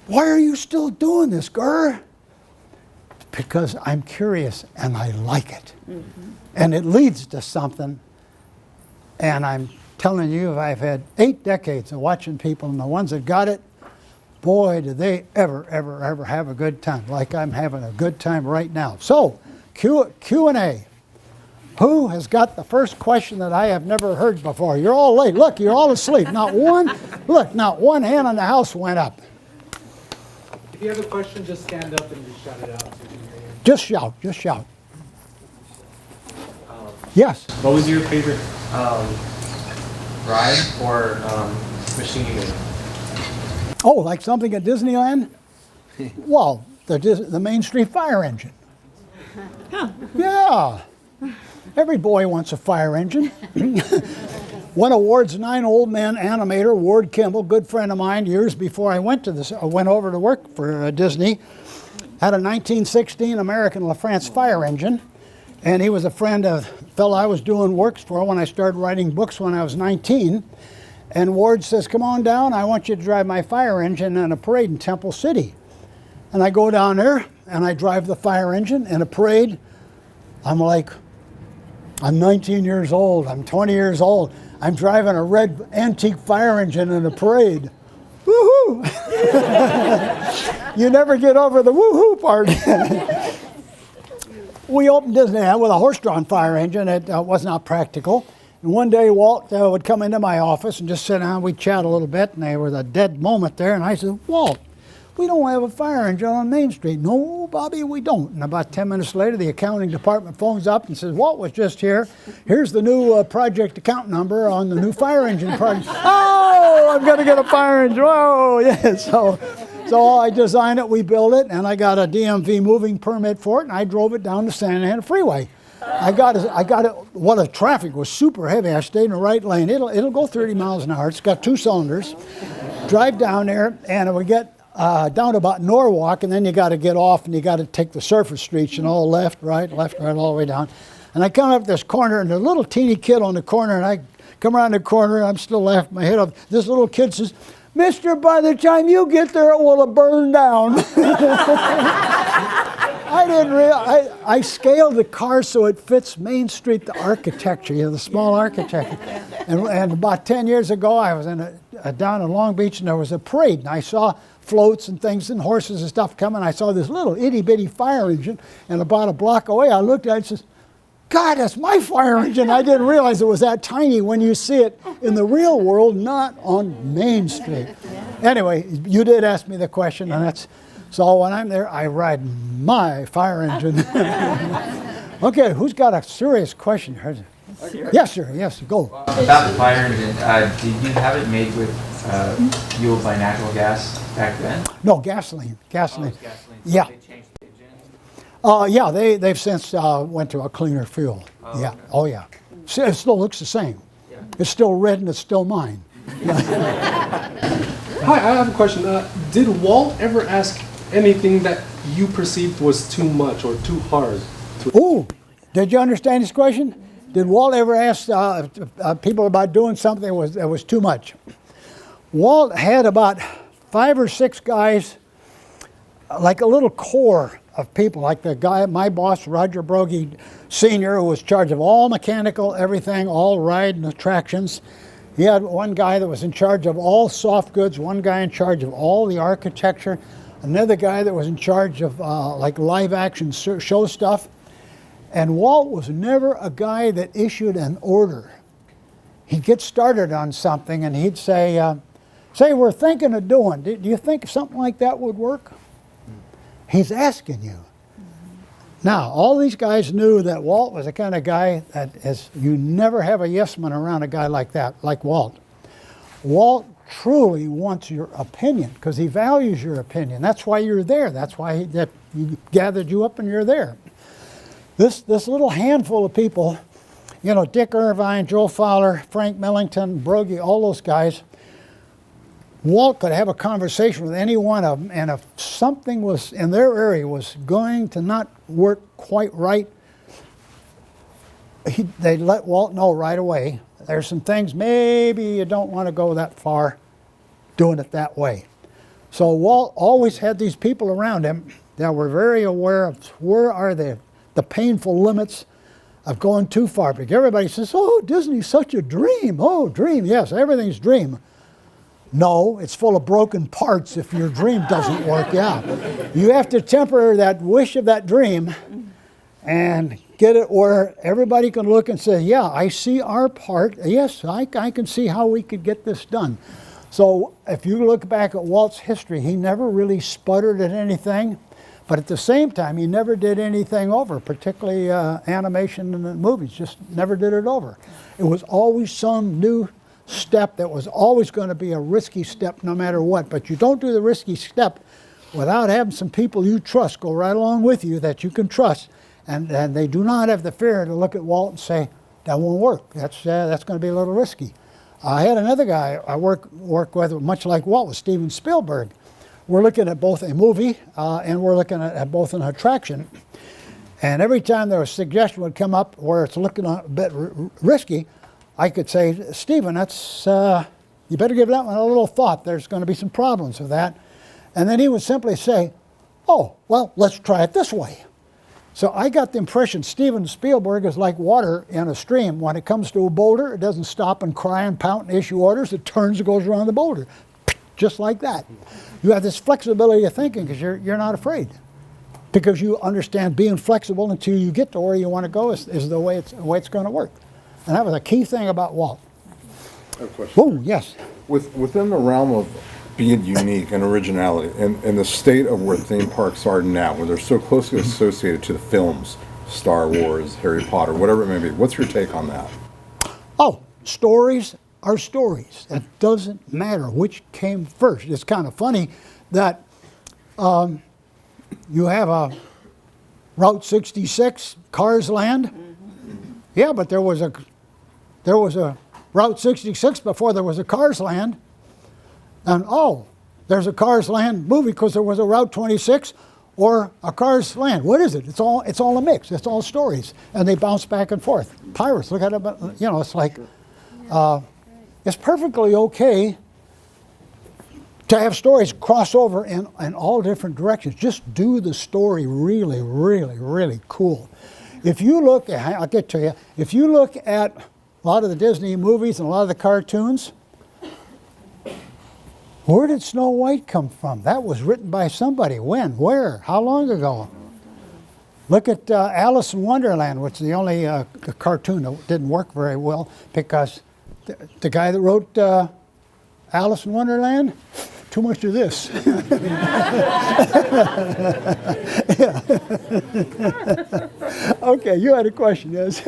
Why are you still doing this, Gurr? Because I'm curious and I like it. And it leads to something. And I'm telling you, I've had 8 decades of watching people, and the ones that got it, boy, did they ever have a good time, like I'm having a good time right now. So, Q&A. Who has got the first question that I have never heard before? You're all late. Look, you're all asleep. Not one hand in the house went up. If you have a question, just stand up and just shout it out so we can hear you. Just shout. Yes. What was your favorite ride or machinery? Oh, like something at Disneyland? Well, the Main Street fire engine. Yeah. Every boy wants a fire engine. Won awards, 9 old men animator, Ward Kimball, good friend of mine, years before I went over to work for Disney, had a 1916 American LaFrance fire engine, and he was a friend of the fellow I was doing works for when I started writing books when I was 19. And Ward says, "Come on down, I want you to drive my fire engine in a parade in Temple City." And I go down there, and I drive the fire engine in a parade. I'm like, I'm 19 years old, I'm 20 years old. I'm driving a red antique fire engine in a parade. Woohoo! You never get over the woohoo part. We opened Disneyland with a horse-drawn fire engine. It was not practical. And one day Walt would come into my office and just sit down, we'd chat a little bit, and there was a dead moment there, and I said, "Walt, we don't have a fire engine on Main Street." "No, Bobby, we don't." And about 10 minutes later, the accounting department phones up and says, "Walt was just here. Here's the new project account number on the new fire engine project." "Oh, I'm going to get a fire engine." "Oh, yeah." So I designed it, we built it, and I got a DMV moving permit for it, and I drove it down the Santa Ana Freeway. I got it. Well, the traffic was super heavy. I stayed in the right lane. It'll go 30 miles an hour. It's got 2 cylinders. Drive down there, and we get down to about Norwalk, and then you got to get off, and you got to take the surface streets, left, right, all the way down. And I come up this corner, and a little teeny kid on the corner, and I come around the corner, and I'm still laughing my head off. This little kid says, "Mister, by the time you get there, it will have burned down." I didn't realize, I scaled the car so it fits Main Street, the architecture, the small architecture. And about 10 years ago, I was down in Long Beach, and there was a parade, and I saw floats and things and horses and stuff coming. I saw this little itty-bitty fire engine, and about a block away, I looked at it and said, "God, that's my fire engine." I didn't realize it was that tiny when you see it in the real world, not on Main Street. Anyway, you did ask me the question, and that's, so when I'm there, I ride my fire engine. Okay, who's got a serious question? Yes, sir. Yes, go. About the fire engine, did you have it made with fueled by natural gas back then? No, gasoline. Oh, Gasoline. it was gasoline. So Yeah. they changed the engine? Yeah, they've since went to a cleaner fuel. Oh, Yeah. okay. Oh, yeah. It still looks the same. Yeah. It's still red and it's still mine. Hi, I have a question. Did Walt ever ask anything that you perceived was too much or too hard? Ooh, did you understand this question? Did Walt ever ask people about doing something that was too much? Walt had about 5 or 6 guys, like a little core of people, like the guy, my boss, Roger Brogy Sr., who was in charge of all mechanical, everything, all ride and attractions. He had one guy that was in charge of all soft goods, one guy in charge of all the architecture, another guy that was in charge of like live action show stuff. And Walt was never a guy that issued an order. He'd get started on something and he'd say, we're thinking of doing, do you think something like that would work? He's asking you. Now, all these guys knew that Walt was the kind of guy that you never have a yes man around a guy like that, like Walt. Walt truly wants your opinion because he values your opinion. That's why you're there. That's why he gathered you up and you're there. This little handful of people, you know, Dick Irvine, Joe Fowler, Frank Millington, Brogy, all those guys, Walt could have a conversation with any one of them, and if something was in their area was going to not work quite right, they'd let Walt know right away. There's some things maybe you don't want to go that far doing it that way. So Walt always had these people around him that were very aware of where are the painful limits of going too far. Because everybody says, oh, Disney's such a dream. Oh, dream. Yes, everything's dream. No, it's full of broken parts if your dream doesn't work out. You have to temper that wish of that dream and get it where everybody can look and say, yeah, I see our part. Yes, I can see how we could get this done. So if you look back at Walt's history, he never really sputtered at anything, but at the same time, he never did anything over, particularly animation and movies, just never did it over. It was always some new step that was always going to be a risky step no matter what, but you don't do the risky step without having some people you trust go right along with you that you can trust, and they do not have the fear to look at Walt and say, that won't work, that's going to be a little risky. I had another guy I work with, much like Walt, was Steven Spielberg. We're looking at both a movie and we're looking at both an attraction, and every time there was a suggestion would come up where it's looking a bit risky, I could say, Stephen, that's you better give that one a little thought. There's going to be some problems with that. And then he would simply say, oh, well, let's try it this way. So I got the impression Steven Spielberg is like water in a stream. When it comes to a boulder, it doesn't stop and cry and pout and issue orders. It turns and goes around the boulder, just like that. You have this flexibility of thinking because you're not afraid. Because you understand being flexible until you get to where you want to go is the way it's going to work. And that was a key thing about Walt. I have a question. Oh, yes. Within the realm of being unique and originality, and the state of where theme parks are now, where they're so closely associated to the films, Star Wars, Harry Potter, whatever it may be, what's your take on that? Oh, stories are stories. It doesn't matter which came first. It's kind of funny that you have a Route 66, Cars Land. Yeah, but there was a Route 66 before there was a Cars Land. And oh, there's a Cars Land movie because there was a Route 26 or a Cars Land. What is it? It's all a mix. It's all stories, and they bounce back and forth. Pirates, look at it. You know, it's like it's perfectly okay to have stories cross over in all different directions. Just do the story really, really, really cool. If you look at, I'll get to you, if you look at a lot of the Disney movies and a lot of the cartoons, where did Snow White come from? That was written by somebody. When? Where? How long ago? Look at Alice in Wonderland, which is the only cartoon that didn't work very well because the guy that wrote Alice in Wonderland, too much of this. Okay, you had a question, yes?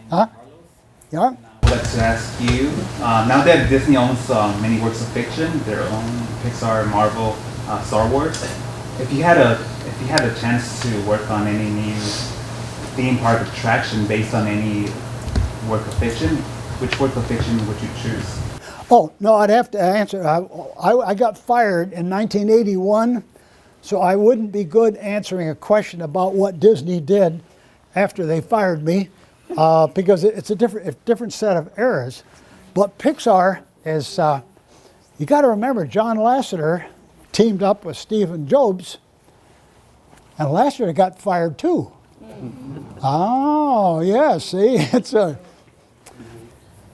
Huh? Yeah? like to ask you, now that Disney owns many works of fiction, their own Pixar, Marvel, Star Wars, if you had a chance to work on any new theme park attraction based on any work of fiction, which work of fiction would you choose? Oh, no, I'd have to answer. I got fired in 1981, so I wouldn't be good answering a question about what Disney did after they fired me, because it's a different set of eras. But Pixar is, you got to remember, John Lasseter teamed up with Stephen Jobs, and Lasseter got fired too. Oh, yeah, see, it's a...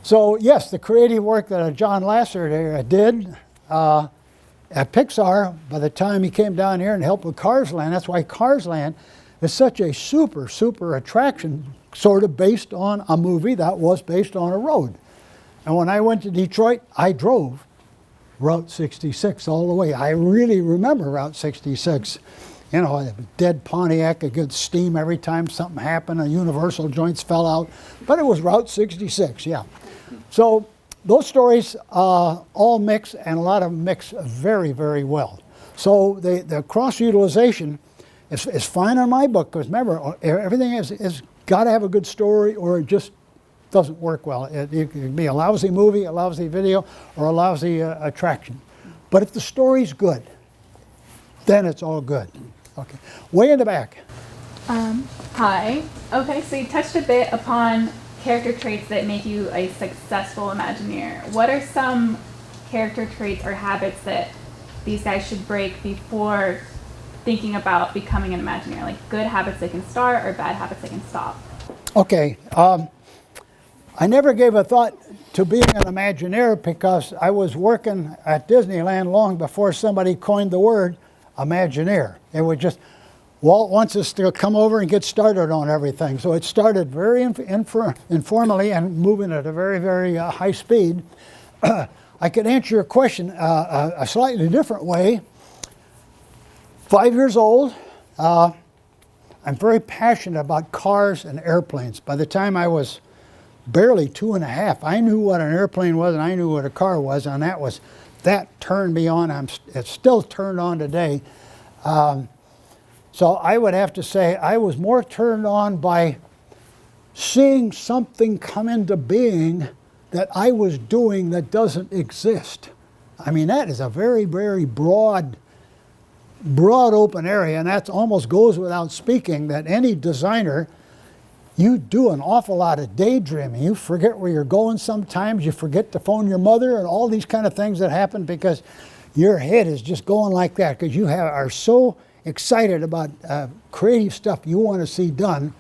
So yes, the creative work that John Lasseter did at Pixar, by the time he came down here and helped with Cars Land, that's why Cars Land is such a super attraction, sort of based on a movie that was based on a road. And when I went to Detroit, I drove Route 66 all the way. I really remember Route 66. You know, a dead Pontiac, a good steam every time something happened, a universal joints fell out, but it was Route 66, yeah. So those stories all mix, and a lot of them mix very well. So the cross-utilization is fine on my book, because remember, everything is got to have a good story, or it just doesn't work well. It can be a lousy movie, a lousy video, or a lousy attraction. But if the story's good, then it's all good. Okay, way in the back. Hi. Okay, so you touched a bit upon character traits that make you a successful Imagineer. What are some character traits or habits that these guys should break before thinking about becoming an Imagineer? Like good habits they can start, or bad habits they can stop? Okay. I never gave a thought to being an Imagineer, because I was working at Disneyland long before somebody coined the word Imagineer. It was just, Walt wants us to come over and get started on everything. So it started very informally and moving at a very high speed. I could answer your question a slightly different way. 5 years old, I'm very passionate about cars and airplanes. By the time I was barely 2.5, I knew what an airplane was and I knew what a car was, and that turned me on. It's still turned on today. So I would have to say I was more turned on by seeing something come into being that I was doing that doesn't exist. I mean, that is a very broad open area, and that almost goes without speaking, that any designer, you do an awful lot of daydreaming. You forget where you're going sometimes. You forget to phone your mother, and all these kind of things that happen because your head is just going like that, because you are so excited about creative stuff you want to see done.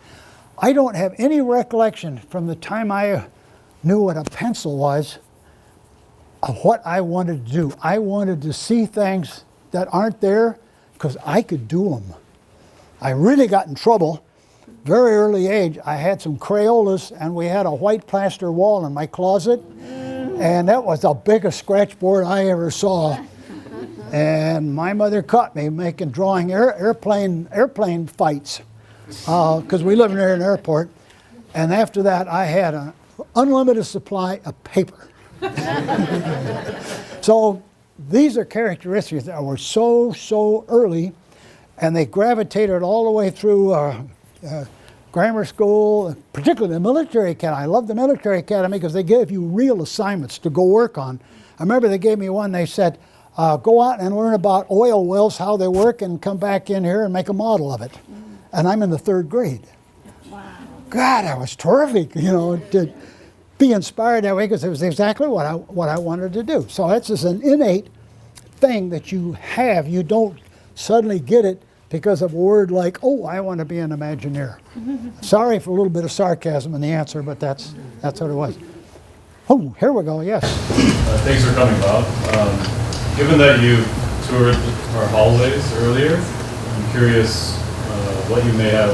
I don't have any recollection from the time I knew what a pencil was of what I wanted to do. I wanted to see things that aren't there because I could do them. I really got in trouble very early age. I had some Crayolas, and we had a white plaster wall in my closet, and that was the biggest scratch board I ever saw. And my mother caught me drawing airplane fights, because we live near an airport. And after that, I had an unlimited supply of paper. So these are characteristics that were so early, and they gravitated all the way through grammar school, particularly the military academy. I love the military academy because they gave you real assignments to go work on. I remember they gave me one. They said, go out and learn about oil wells, how they work, and come back in here and make a model of it. And I'm in the 3rd grade. Wow. God, that was terrific, to be inspired that way, because it was exactly what I wanted to do. So that's just an innate thing that you have. You don't suddenly get it because of a word like, oh, I want to be an Imagineer. Sorry for a little bit of sarcasm in the answer, but that's what it was. Oh, here we go, yes. Thanks for coming, Bob. Given that you toured our hallways earlier, I'm curious what you may have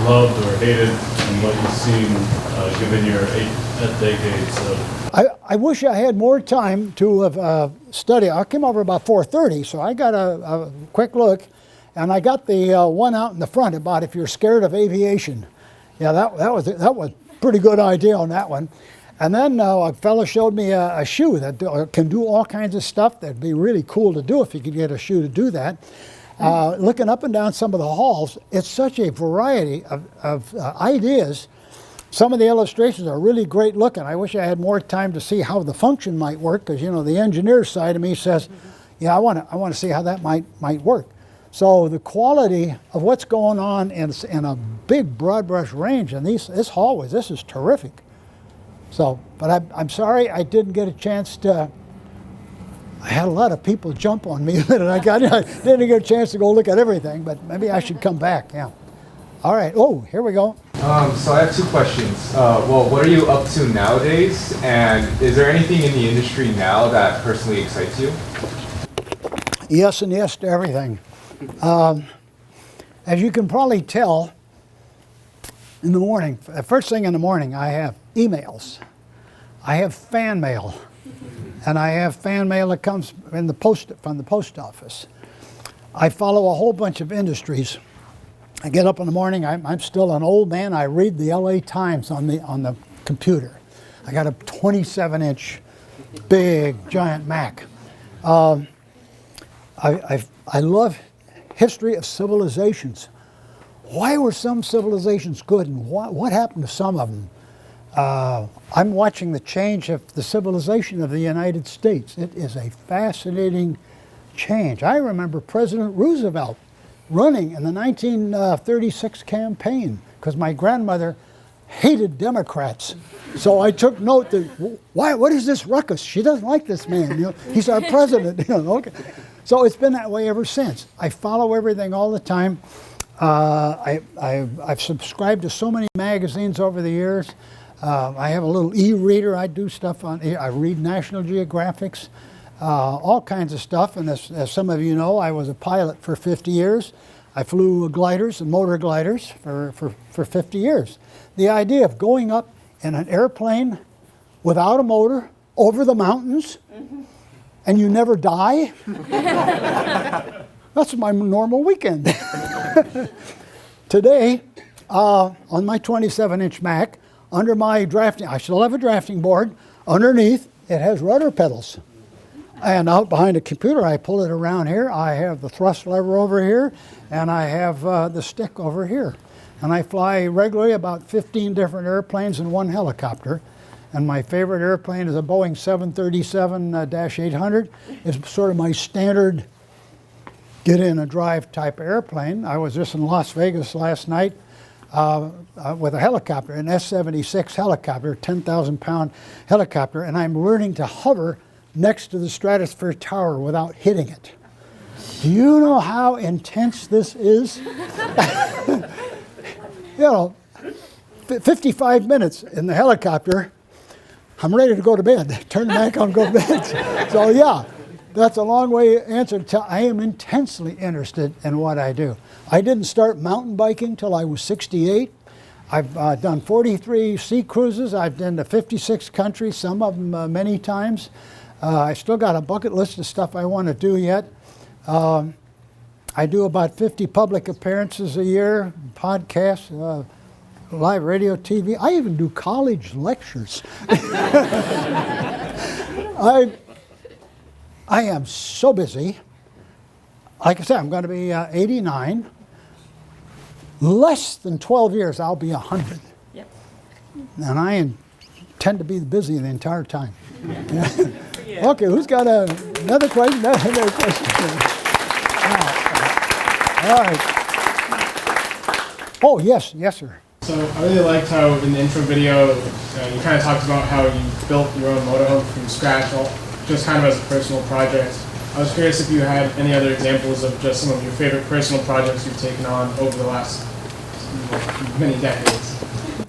loved or hated and what you've seen given your 8 decades of... I wish I had more time to have studied. I came over about 4:30, so I got a quick look, and I got the one out in the front about if you're scared of aviation. Yeah, that was a pretty good idea on that one. And then a fellow showed me a shoe that can do all kinds of stuff. That'd be really cool to do if you could get a shoe to do that. Looking up and down some of the halls, it's such a variety of ideas. Some of the illustrations are really great looking. I wish I had more time to see how the function might work, because the engineer side of me says, yeah, I want to see how that might work. So the quality of what's going on in a big broad brush range in this hallways, this is terrific. So, but I'm sorry I didn't get a chance to. I had a lot of people jump on me that I didn't get a chance to go look at everything, but maybe I should come back, yeah. All right, oh, here we go. So I have two questions. Well, what are you up to nowadays? And is there anything in the industry now that personally excites you? Yes and yes to everything. As you can probably tell, in the morning, first thing in the morning, I have emails. I have fan mail. And I have fan mail that comes from the post office. I follow a whole bunch of industries. I get up in the morning, I'm still an old man, I read the LA Times on the computer. I got a 27-inch, big, giant Mac. I love history of civilizations. Why were some civilizations good and what happened to some of them? I'm watching the change of the civilization of the United States. It is a fascinating change. I remember President Roosevelt running in the 1936 campaign because my grandmother hated Democrats. So I took note that, what is this ruckus? She doesn't like this man. He's our president. Okay. So it's been that way ever since. I follow everything all the time. I've subscribed to so many magazines over the years. I have a little e-reader. I do stuff on. I read National Geographics, all kinds of stuff. And as some of you know, I was a pilot for 50 years. I flew gliders and motor gliders for 50 years. The idea of going up in an airplane without a motor over the mountains, and you never die. That's my normal weekend. Today, on my 27-inch Mac, under my drafting, I still have a drafting board. Underneath, it has rudder pedals. And out behind the computer, I pull it around here. I have the thrust lever over here, and I have the stick over here. And I fly regularly about 15 different airplanes and one helicopter. And my favorite airplane is a Boeing 737-800. It's sort of my standard get in and drive type of airplane. I was just in Las Vegas last night with a helicopter, an S-76 helicopter, 10,000-pound helicopter, and I'm learning to hover next to the Stratosphere Tower without hitting it. Do you know how intense this is? 55 minutes in the helicopter, I'm ready to go to bed. Turn the Mac on, go to bed. So yeah, that's a long way answer to I am intensely interested in what I do. I didn't start mountain biking till I was 68. I've done 43 sea cruises. I've been to 56 countries, some of them many times. I still got a bucket list of stuff I want to do yet. I do about 50 public appearances a year, podcasts, live radio, TV. I even do college lectures. I am so busy. Like I said, I'm going to be 89. Less than 12 years, I'll be 100. Yep. And I intend to be busy the entire time. Yeah. Okay, who's got another question? Another question. All right. Oh, yes, sir. So I really liked how in the intro video you kind of talked about how you built your own motorhome from scratch, just kind of as a personal project. I was curious if you had any other examples of just some of your favorite personal projects you've taken on over the last many decades.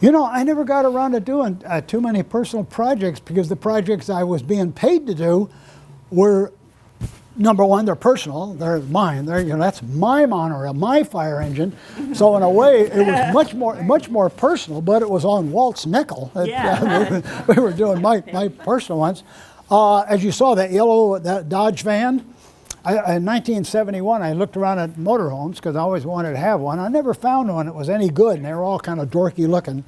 I never got around to doing too many personal projects because the projects I was being paid to do were, number one, they're personal. They're mine. That's my monorail, my fire engine. So in a way, it was much more personal. But it was on Walt's nickel. Yeah. We were doing my personal ones. As you saw, that yellow Dodge van, In 1971, I looked around at motorhomes because I always wanted to have one. I never found one that was any good, and they were all kind of dorky looking.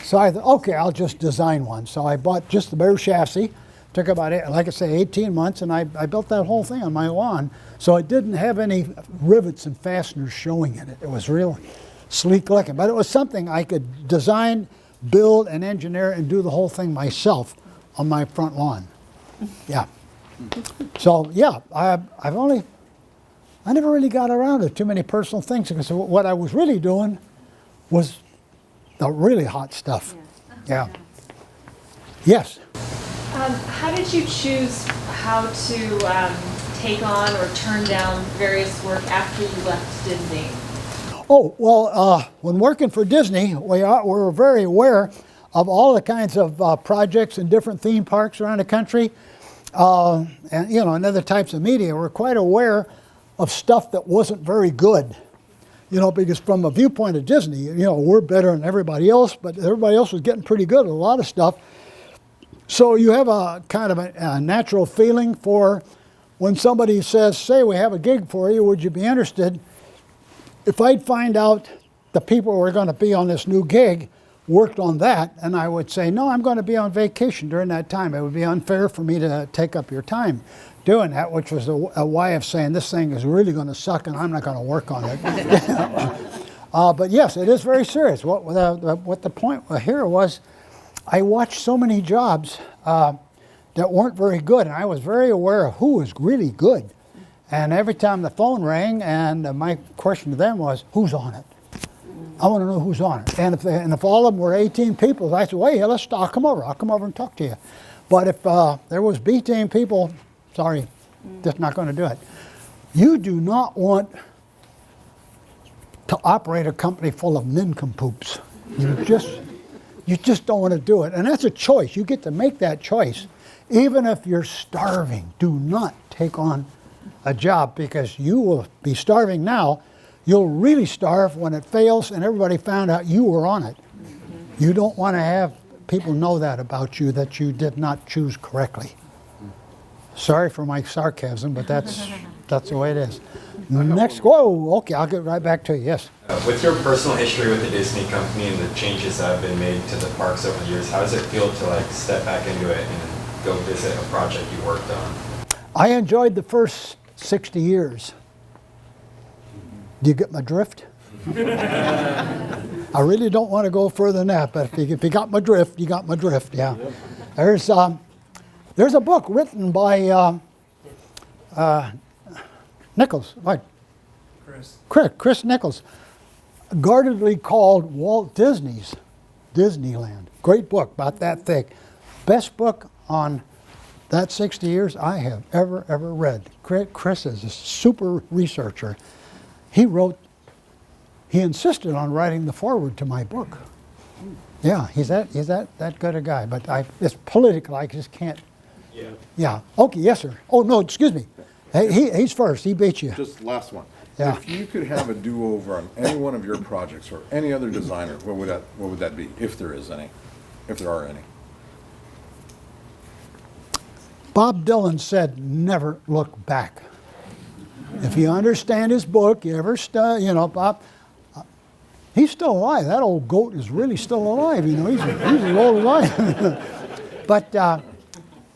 So I thought, okay, I'll just design one. So I bought just the bare chassis. Took about, like I say, 18 months, and I built that whole thing on my lawn. So it didn't have any rivets and fasteners showing in it. It was real sleek looking, but it was something I could design, build, and engineer, and do the whole thing myself on my front lawn. Yeah. So yeah, I never really got around to too many personal things because what I was really doing was the really hot stuff. Yeah. Yes. How did you choose how to take on or turn down various work after you left Disney? Oh, well, when working for Disney, we were very aware of all the kinds of projects and different theme parks around the country. And, you know, and other types of media. We're quite aware of stuff that wasn't very good. You know, because from a viewpoint of Disney, you know, we're better than everybody else, but everybody else was getting pretty good at a lot of stuff. So you have a kind of a natural feeling for when somebody says, say, we have a gig for you, would you be interested? If I'd find out the people who are going to be on this new gig worked on that, and I would say, no, I'm going to be on vacation during that time. It would be unfair for me to take up your time doing that, which was a way of saying this thing is really going to suck and I'm not going to work on it. But yes, it is very serious. What the point here was, I watched so many jobs that weren't very good, and I was very aware of who was really good. And every time the phone rang, and my question to them was, who's on it? I want to know who's on it. And if all of them were 18 people, I said, well, yeah, I'll come over. I'll come over and talk to you. But if there was B-team people, sorry, just not going to do it. You do not want to operate a company full of nincompoops. You just don't want to do it. And that's a choice. You get to make that choice. Even if you're starving, do not take on a job because you will be starving now. You'll really starve when it fails and everybody found out you were on it. You don't want to have people know that about you, that you did not choose correctly. Sorry for my sarcasm, but that's the way it is. Next, whoa, okay, I'll get right back to you, yes. With your personal history with the Disney company and the changes that have been made to the parks over the years, how does it feel to like step back into it and go visit a project you worked on? I enjoyed the first 60 years. Do you get my drift? I really don't want to go further than that, but if you got my drift, you got my drift, yeah. There's a book written by Nichols, what? Chris Nichols, guardedly called Walt Disney's Disneyland. Great book, about that thick. Best book on that 60 years I have ever read. Chris is a super researcher. He insisted on writing the foreword to my book. Yeah, he's that good a guy, but it's political, I just can't. Yeah. Yeah, okay, yes sir. Oh no, excuse me. He's first, he beat you. Just last one. Yeah. If you could have a do-over on any one of your projects or any other designer, what would that be, if there is any, if there are any? Bob Dylan said, never look back. If you understand his book, you ever, Bob, he's still alive. That old goat is really still alive, you know, he's an old alive. But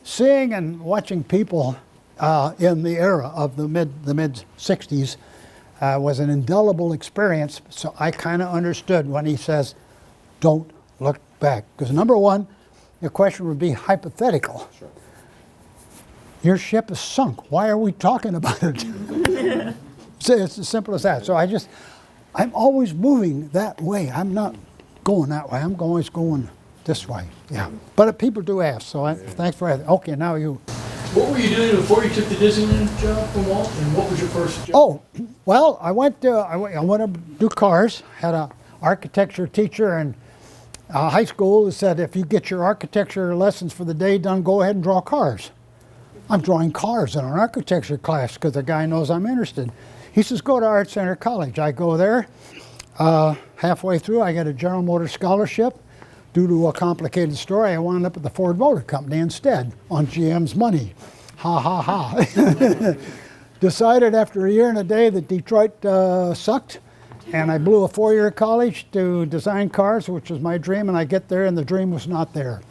seeing and watching people in the era of the mid 60s was an indelible experience, so I kind of understood when he says, don't look back. Because number one, the question would be hypothetical. Sure. Your ship is sunk. Why are we talking about it? So it's as simple as that. So I'm always moving that way. I'm not going that way. I'm always going this way. Yeah. But people do ask, so thanks for asking. Okay, now you. What were you doing before you took the Disneyland job from Walt, and what was your first job? Oh, well, I went to do cars. Had an architecture teacher in high school who said, if you get your architecture lessons for the day done, go ahead and draw cars. I'm drawing cars in an architecture class because the guy knows I'm interested. He says, go to Art Center College. I go there. Halfway through, I get a General Motors scholarship. Due to a complicated story, I wound up at the Ford Motor Company instead on GM's money. Ha, ha, ha. decided after a year and a day that Detroit sucked, and I blew a 4-year college to design cars, which was my dream, and I get there and the dream was not there.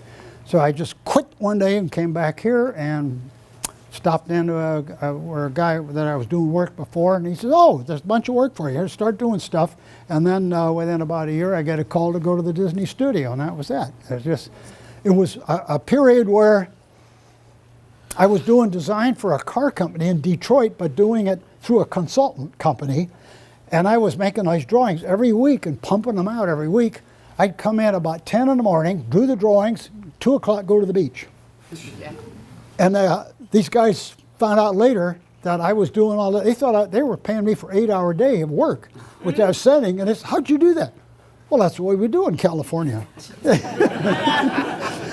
So I just quit one day and came back here and stopped into where a guy that I was doing work before, and he says, "Oh, there's a bunch of work for you. Here, start doing stuff." And then within about a year, I got a call to go to the Disney studio, and that was that. It was a period where I was doing design for a car company in Detroit, but doing it through a consultant company, and I was making these drawings every week and pumping them out every week. I'd come in about 10 in the morning, do the drawings, 2 o'clock go to the beach. And these guys found out later that I was doing all that. They thought they were paying me for 8-hour day of work, which I was sending, and it's, "How'd you do that?" "Well, that's the way we do in California."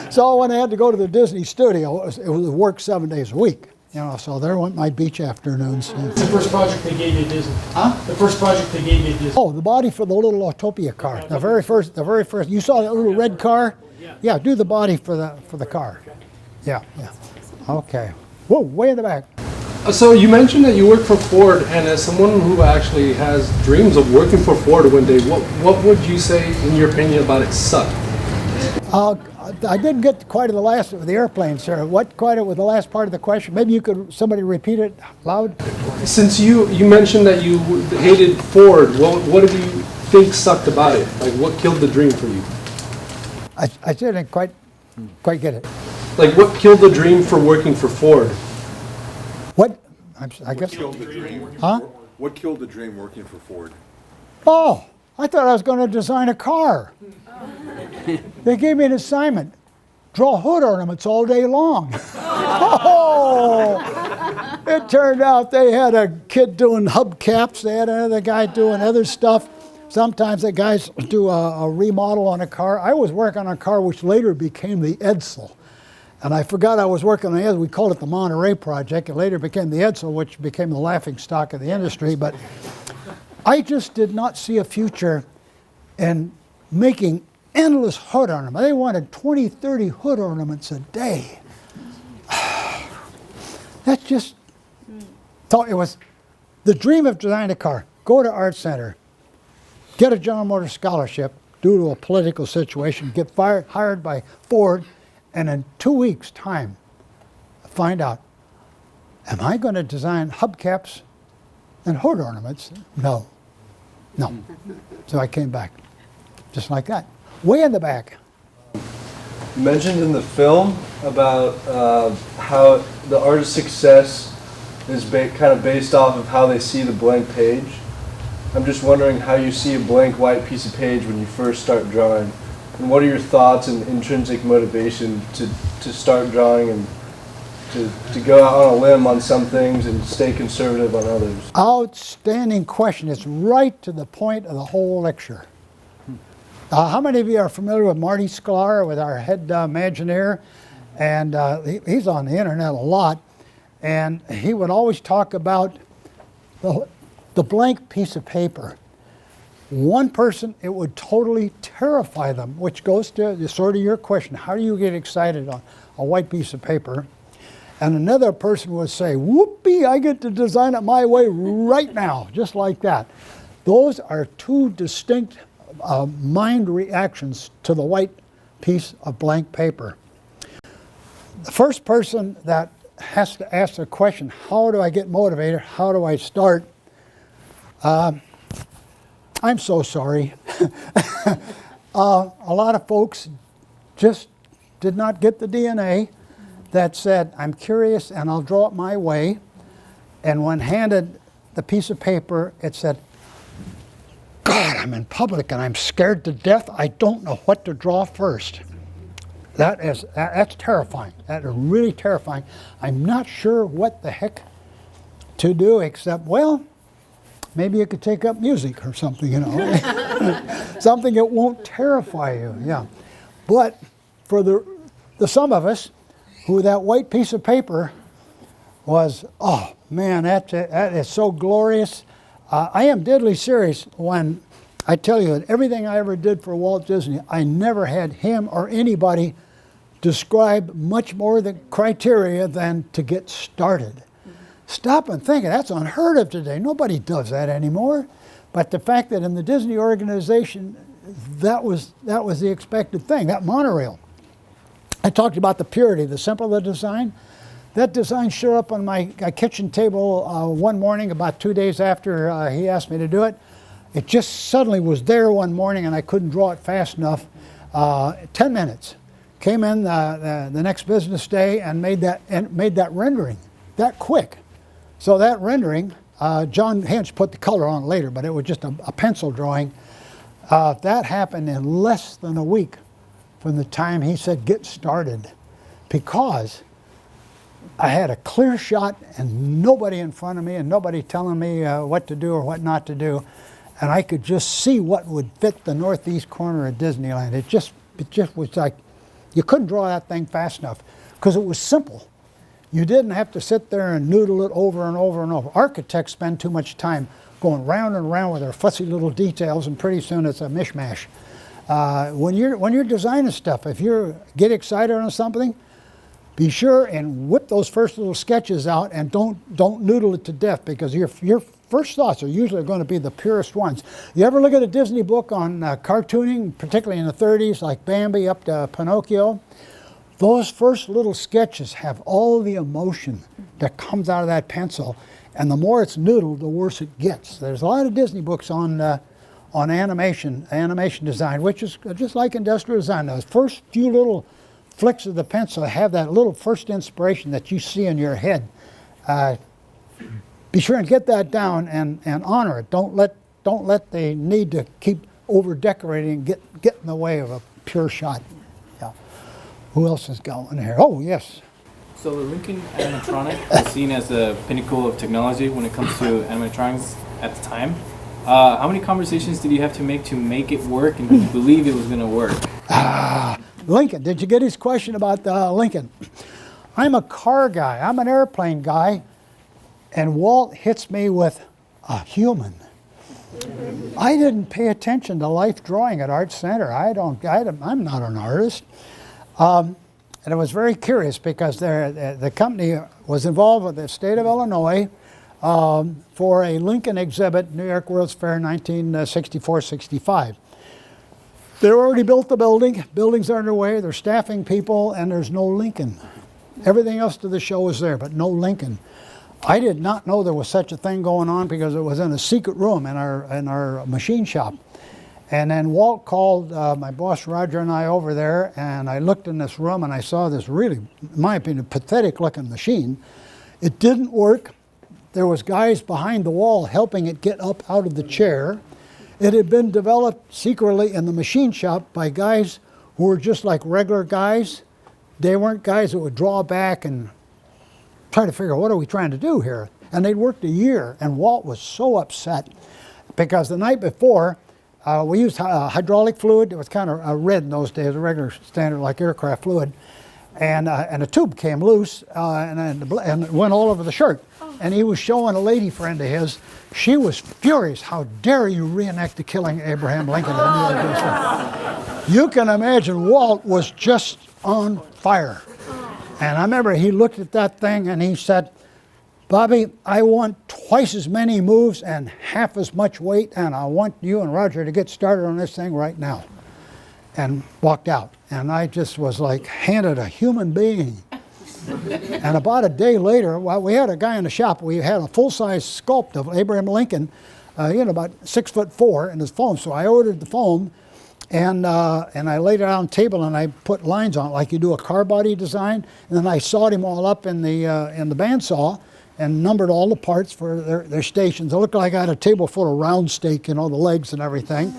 So when I had to go to the Disney studio, it was work 7 days a week. So there went my beach afternoons. The first project they gave you at Disney? Huh? The first project they gave you at Disney? Oh, the body for the little Autopia car. The very first. You saw that little red car? Yeah, do the body for the car. Yeah. Okay. Whoa, way in the back. So you mentioned that you work for Ford, and as someone who actually has dreams of working for Ford one day, what would you say, in your opinion, about it sucked? I didn't get quite to the last of the airplane, sir. What quite with the last part of the question? Maybe somebody repeat it loud? Since you mentioned that you hated Ford, what do you think sucked about it? Like, what killed the dream for you? I didn't quite get it. Like, what killed the dream for working for Ford? What? I guess. What killed the dream? Huh? What killed the dream working for Ford? Oh, I thought I was going to design a car. They gave me an assignment. Draw hood ornaments all day long. Oh! It turned out they had a kid doing hubcaps. They had another guy doing other stuff. Sometimes the guys do a remodel on a car. I was working on a car which later became the Edsel. And I forgot I was working on the Edsel. We called it the Monorail project. It later became the Edsel, which became the laughing stock of the industry. But I just did not see a future in making endless hood ornaments. They wanted 20, 30 hood ornaments a day. That just thought it was the dream of designing a car. Go to Art Center, get a General Motors scholarship due to a political situation, get hired by Ford, and in 2 weeks' time, find out, am I going to design hubcaps and hood ornaments? No. So I came back, just like that. Way in the back. You mentioned in the film about how the artist's success is kind of based off of how they see the blank page. I'm just wondering how you see a blank white piece of page when you first start drawing, and what are your thoughts and intrinsic motivation to start drawing and to go out on a limb on some things and stay conservative on others? Outstanding question. It's right to the point of the whole lecture. How many of you are familiar with Marty Sklar, with our head Imagineer? And he's on the internet a lot. And he would always talk about the blank piece of paper. One person, it would totally terrify them, which goes to sort of your question. How do you get excited on a white piece of paper? And another person would say, whoopee, I get to design it my way right now, just like that. Those are two distinct mind reactions to the white piece of blank paper. The first person that has to ask the question, how do I get motivated? How do I start? I'm so sorry. A lot of folks just did not get the DNA that said, I'm curious and I'll draw it my way. And when handed the piece of paper, it said, God, I'm in public and I'm scared to death. I don't know what to draw first. That's terrifying. That is really terrifying. I'm not sure what the heck to do except, well, maybe you could take up music or something, you know. Something that won't terrify you, yeah. But for the some of us, who that white piece of paper was, oh man, that is so glorious. I am deadly serious when I tell you that everything I ever did for Walt Disney, I never had him or anybody describe much more the criteria than to get started. stop and think, that's unheard of today. Nobody does that anymore. But the fact that in the Disney organization, that was the expected thing, that monorail. I talked about the purity, the simple the design. That design showed up on my kitchen table one morning, about 2 days after he asked me to do it. It just suddenly was there one morning, and I couldn't draw it fast enough. 10 minutes. Came in the next business day and made that rendering that quick. So that rendering, John Hinch put the color on later, but it was just a pencil drawing. That happened in less than a week from the time he said get started, because I had a clear shot and nobody in front of me and nobody telling me what to do or what not to do. And I could just see what would fit the northeast corner of Disneyland. It just was like, you couldn't draw that thing fast enough because it was simple. You didn't have to sit there and noodle it over and over and over. Architects spend too much time going round and round with their fussy little details, and pretty soon it's a mishmash. When you're designing stuff, if you get excited on something, be sure and whip those first little sketches out and don't noodle it to death, because your first thoughts are usually going to be the purest ones. You ever look at a Disney book on cartooning, particularly in the 30s, like Bambi up to Pinocchio? Those first little sketches have all the emotion that comes out of that pencil, and the more it's noodled, the worse it gets. There's a lot of Disney books on animation design, which is just like industrial design. Those first few little flicks of the pencil have that little first inspiration that you see in your head. Be sure and get that down and honor it. Don't let the need to keep over decorating get in the way of a pure shot. Yeah. Who else is going here? Oh yes. So the Lincoln animatronic is seen as the pinnacle of technology when it comes to animatronics at the time. How many conversations did you have to make it work, and did you believe it was going to work? Lincoln, did you get his question about Lincoln? I'm a car guy, I'm an airplane guy, and Walt hits me with a human. I didn't pay attention to life drawing at Art Center. I'm not an artist. And I was very curious because the company was involved with the state of Illinois for a Lincoln exhibit, New York World's Fair 1964-65. They already built the building. Buildings are underway. They're staffing people, and there's no Lincoln. Everything else to the show is there, but no Lincoln. I did not know there was such a thing going on because it was in a secret room in our machine shop. And then Walt called my boss Roger and I over there, and I looked in this room and I saw this really, in my opinion, pathetic looking machine. It didn't work. There was guys behind the wall helping it get up out of the chair. It had been developed secretly in the machine shop by guys who were just like regular guys. They weren't guys that would draw back and try to figure out what are we trying to do here. And they'd worked a year, and Walt was so upset because the night before we used hydraulic fluid. It was kind of red in those days, a regular standard like aircraft fluid. And a tube came loose and it went all over the shirt. And he was showing a lady friend of his. She was furious. How dare you reenact the killing of Abraham Lincoln? You can imagine Walt was just on fire. And I remember he looked at that thing and he said, Bobby, I want twice as many moves and half as much weight, and I want you and Roger to get started on this thing right now. And walked out. And I just was like handed a human being. And about a day later, well, we had a guy in the shop. We had a full-size sculpt of Abraham Lincoln, about 6'4" in his foam. So I ordered the foam, and I laid it on the table and I put lines on it like you do a car body design. And then I sawed him all up in the bandsaw and numbered all the parts for their stations. It looked like I had a table full of round steak, the legs and everything.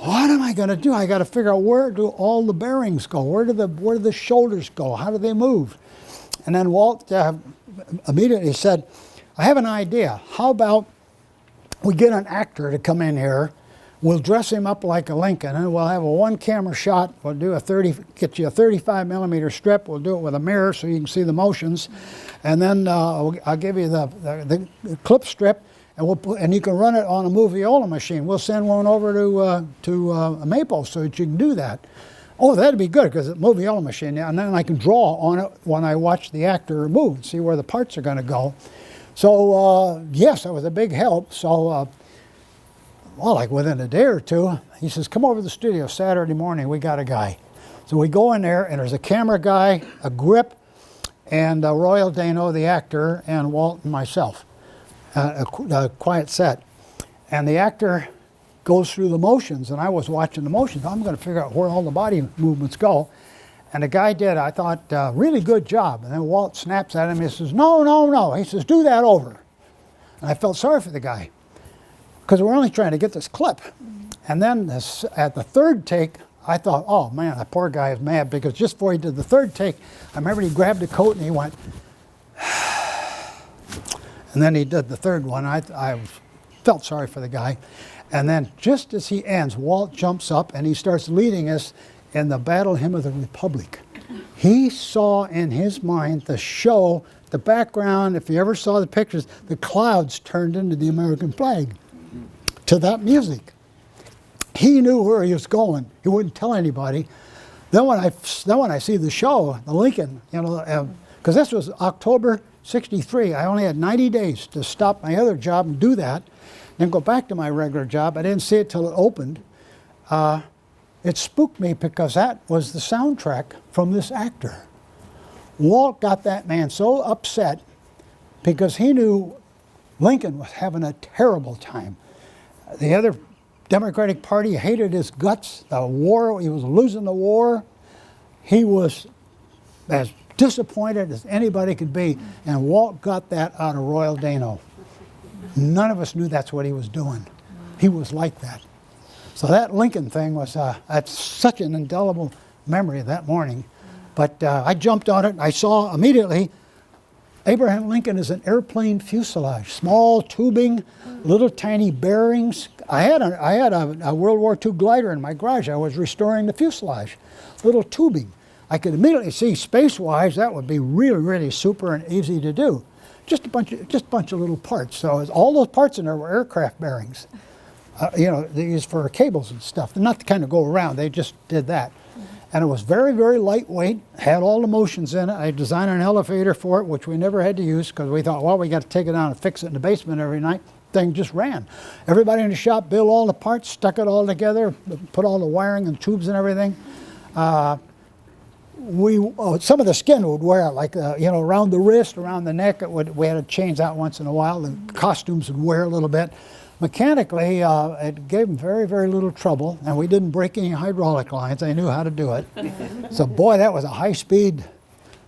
What am I going to do? I got to figure out where do all the bearings go? Where do the shoulders go? How do they move? And then Walt immediately said, I have an idea. How about we get an actor to come in here, we'll dress him up like a Lincoln, and we'll have a one-camera shot. We'll do get you a 35mm strip. We'll do it with a mirror so you can see the motions. And then I'll give you the clip strip, and you can run it on a Moviola machine. We'll send one over to Maple so that you can do that. Oh, that'd be good because it's a Moviola machine, and then I can draw on it when I watch the actor move and see where the parts are going to go. So, yes, that was a big help. So, well, like within a day or two, he says, come over to the studio Saturday morning, we got a guy. So we go in there, and there's a camera guy, a grip, and Royal Dano, the actor, and Walt and myself. A quiet set. And the actor goes through the motions, and I was watching the motions. I'm going to figure out where all the body movements go. And the guy did, I thought, really good job. And then Walt snaps at him, he says, no, no, no. He says, do that over. And I felt sorry for the guy, because we're only trying to get this clip. And then at the third take, I thought, oh man, that poor guy is mad, because just before he did the third take, I remember he grabbed the coat and he went, and then he did the third one. I felt sorry for the guy. And then just as he ends, Walt jumps up and he starts leading us in the Battle Hymn of the Republic. He saw in his mind the show, the background, if you ever saw the pictures, the clouds turned into the American flag to that music. He knew where he was going. He wouldn't tell anybody. Then when I see the show, the Lincoln, you know, because this was October '63. I only had 90 days to stop my other job and do that, then go back to my regular job. I didn't see it till it opened. It spooked me because that was the soundtrack from this actor. Walt got that man so upset because he knew Lincoln was having a terrible time. The other Democratic Party hated his guts. The war, he was losing the war. He was as disappointed as anybody could be, and Walt got that out of Royal Dano. None of us knew that's what he was doing. He was like that. So that Lincoln thing was that's such an indelible memory of that morning. But I jumped on it, and I saw immediately Abraham Lincoln is an airplane fuselage, small tubing, little tiny bearings. I had a World War II glider in my garage. I was restoring the fuselage, little tubing. I could immediately see space-wise that would be really, really super and easy to do. Just a bunch of little parts. So all those parts in there were aircraft bearings. You know, they used for cables and stuff. They're not the kind of go around. They just did that. And it was very, very lightweight, had all the motions in it. I designed an elevator for it, which we never had to use because we thought, well, we got to take it down and fix it in the basement every night. Thing just ran. Everybody in the shop built all the parts, stuck it all together, put all the wiring and tubes and everything. Some of the skin would wear, like, you know, around the wrist, around the neck. We had to change that once in a while. The costumes would wear a little bit. Mechanically, it gave them very, very little trouble, and we didn't break any hydraulic lines. I knew how to do it. So, boy, that was a high-speed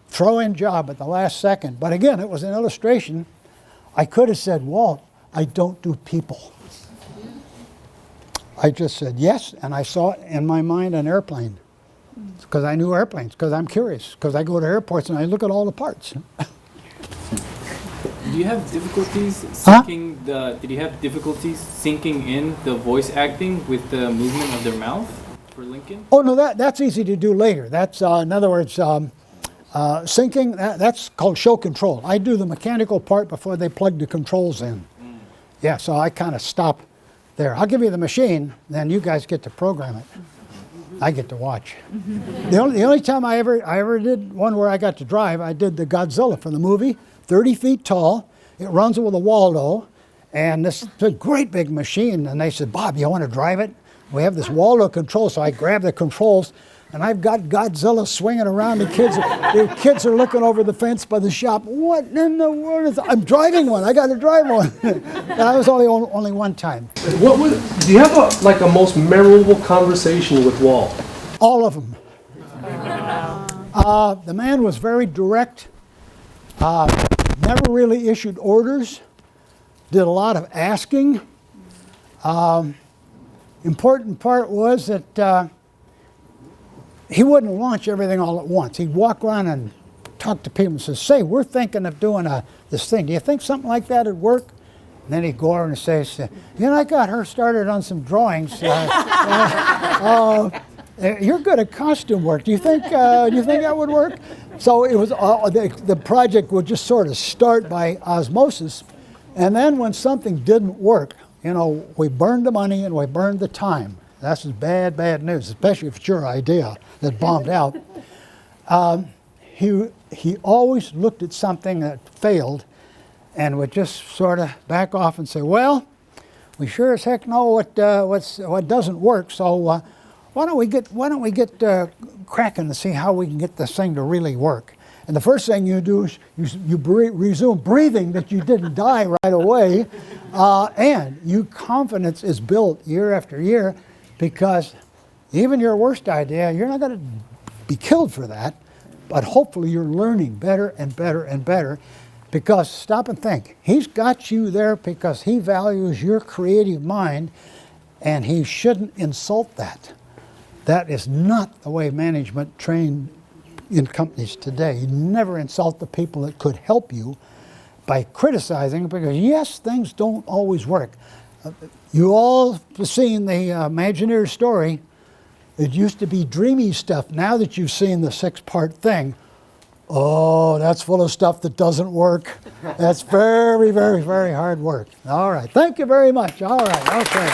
throw-in job at the last second. But again, it was an illustration. I could have said, Walt, I don't do people. I just said yes, and I saw it in my mind an airplane. Because I knew airplanes, because I'm curious, because I go to airports and I look at all the parts. Do you have difficulties syncing did you have difficulties syncing in the voice acting with the movement of their mouth for Lincoln? Oh, no, that's easy to do later. That's, in other words, syncing, that's called show control. I do the mechanical part before they plug the controls in. Yeah, so I kind of stop there. I'll give you the machine, then you guys get to program it. I get to watch. The only time I ever did one where I got to drive, I did the Godzilla for the movie, 30 feet tall. It runs with a Waldo, and this is a great big machine. And they said, Bob, you want to drive it? We have this Waldo control, so I grabbed the controls, and I've got Godzilla swinging around. The kids are looking over the fence by the shop. What in the world is that? I'm driving one. I got to drive one. That was only one time. Do you have a most memorable conversation with Walt? All of them. The man was very direct. Never really issued orders. Did a lot of asking. Important part was that he wouldn't launch everything all at once. He'd walk around and talk to people and say, say, we're thinking of doing this thing. Do you think something like that would work? And then he'd go over and say, you know, I got her started on some drawings. You're good at costume work. Do you think that would work? So it was the project would just sort of start by osmosis. And then when something didn't work, you know, we burned the money and we burned the time. That's just bad news, especially if it's your idea that bombed out. He always looked at something that failed and would just sort of back off and say, well, we sure as heck know what doesn't work, so why don't we get cracking to see how we can get this thing to really work. And the first thing you do is you resume breathing that you didn't die right away, and your confidence is built year after year, because even your worst idea, you're not going to be killed for that, but hopefully you're learning better and better and better, because stop and think, he's got you there because he values your creative mind, and he shouldn't insult that. That is not the way management trained in companies today. You never insult the people that could help you by criticizing, because yes, things don't always work. You all have seen the Imagineering Story. It used to be dreamy stuff. Now that you've seen the 6-part thing, oh, that's full of stuff that doesn't work. That's very, very, very hard work. All right, thank you very much. All right, okay.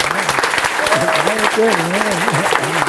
Very good.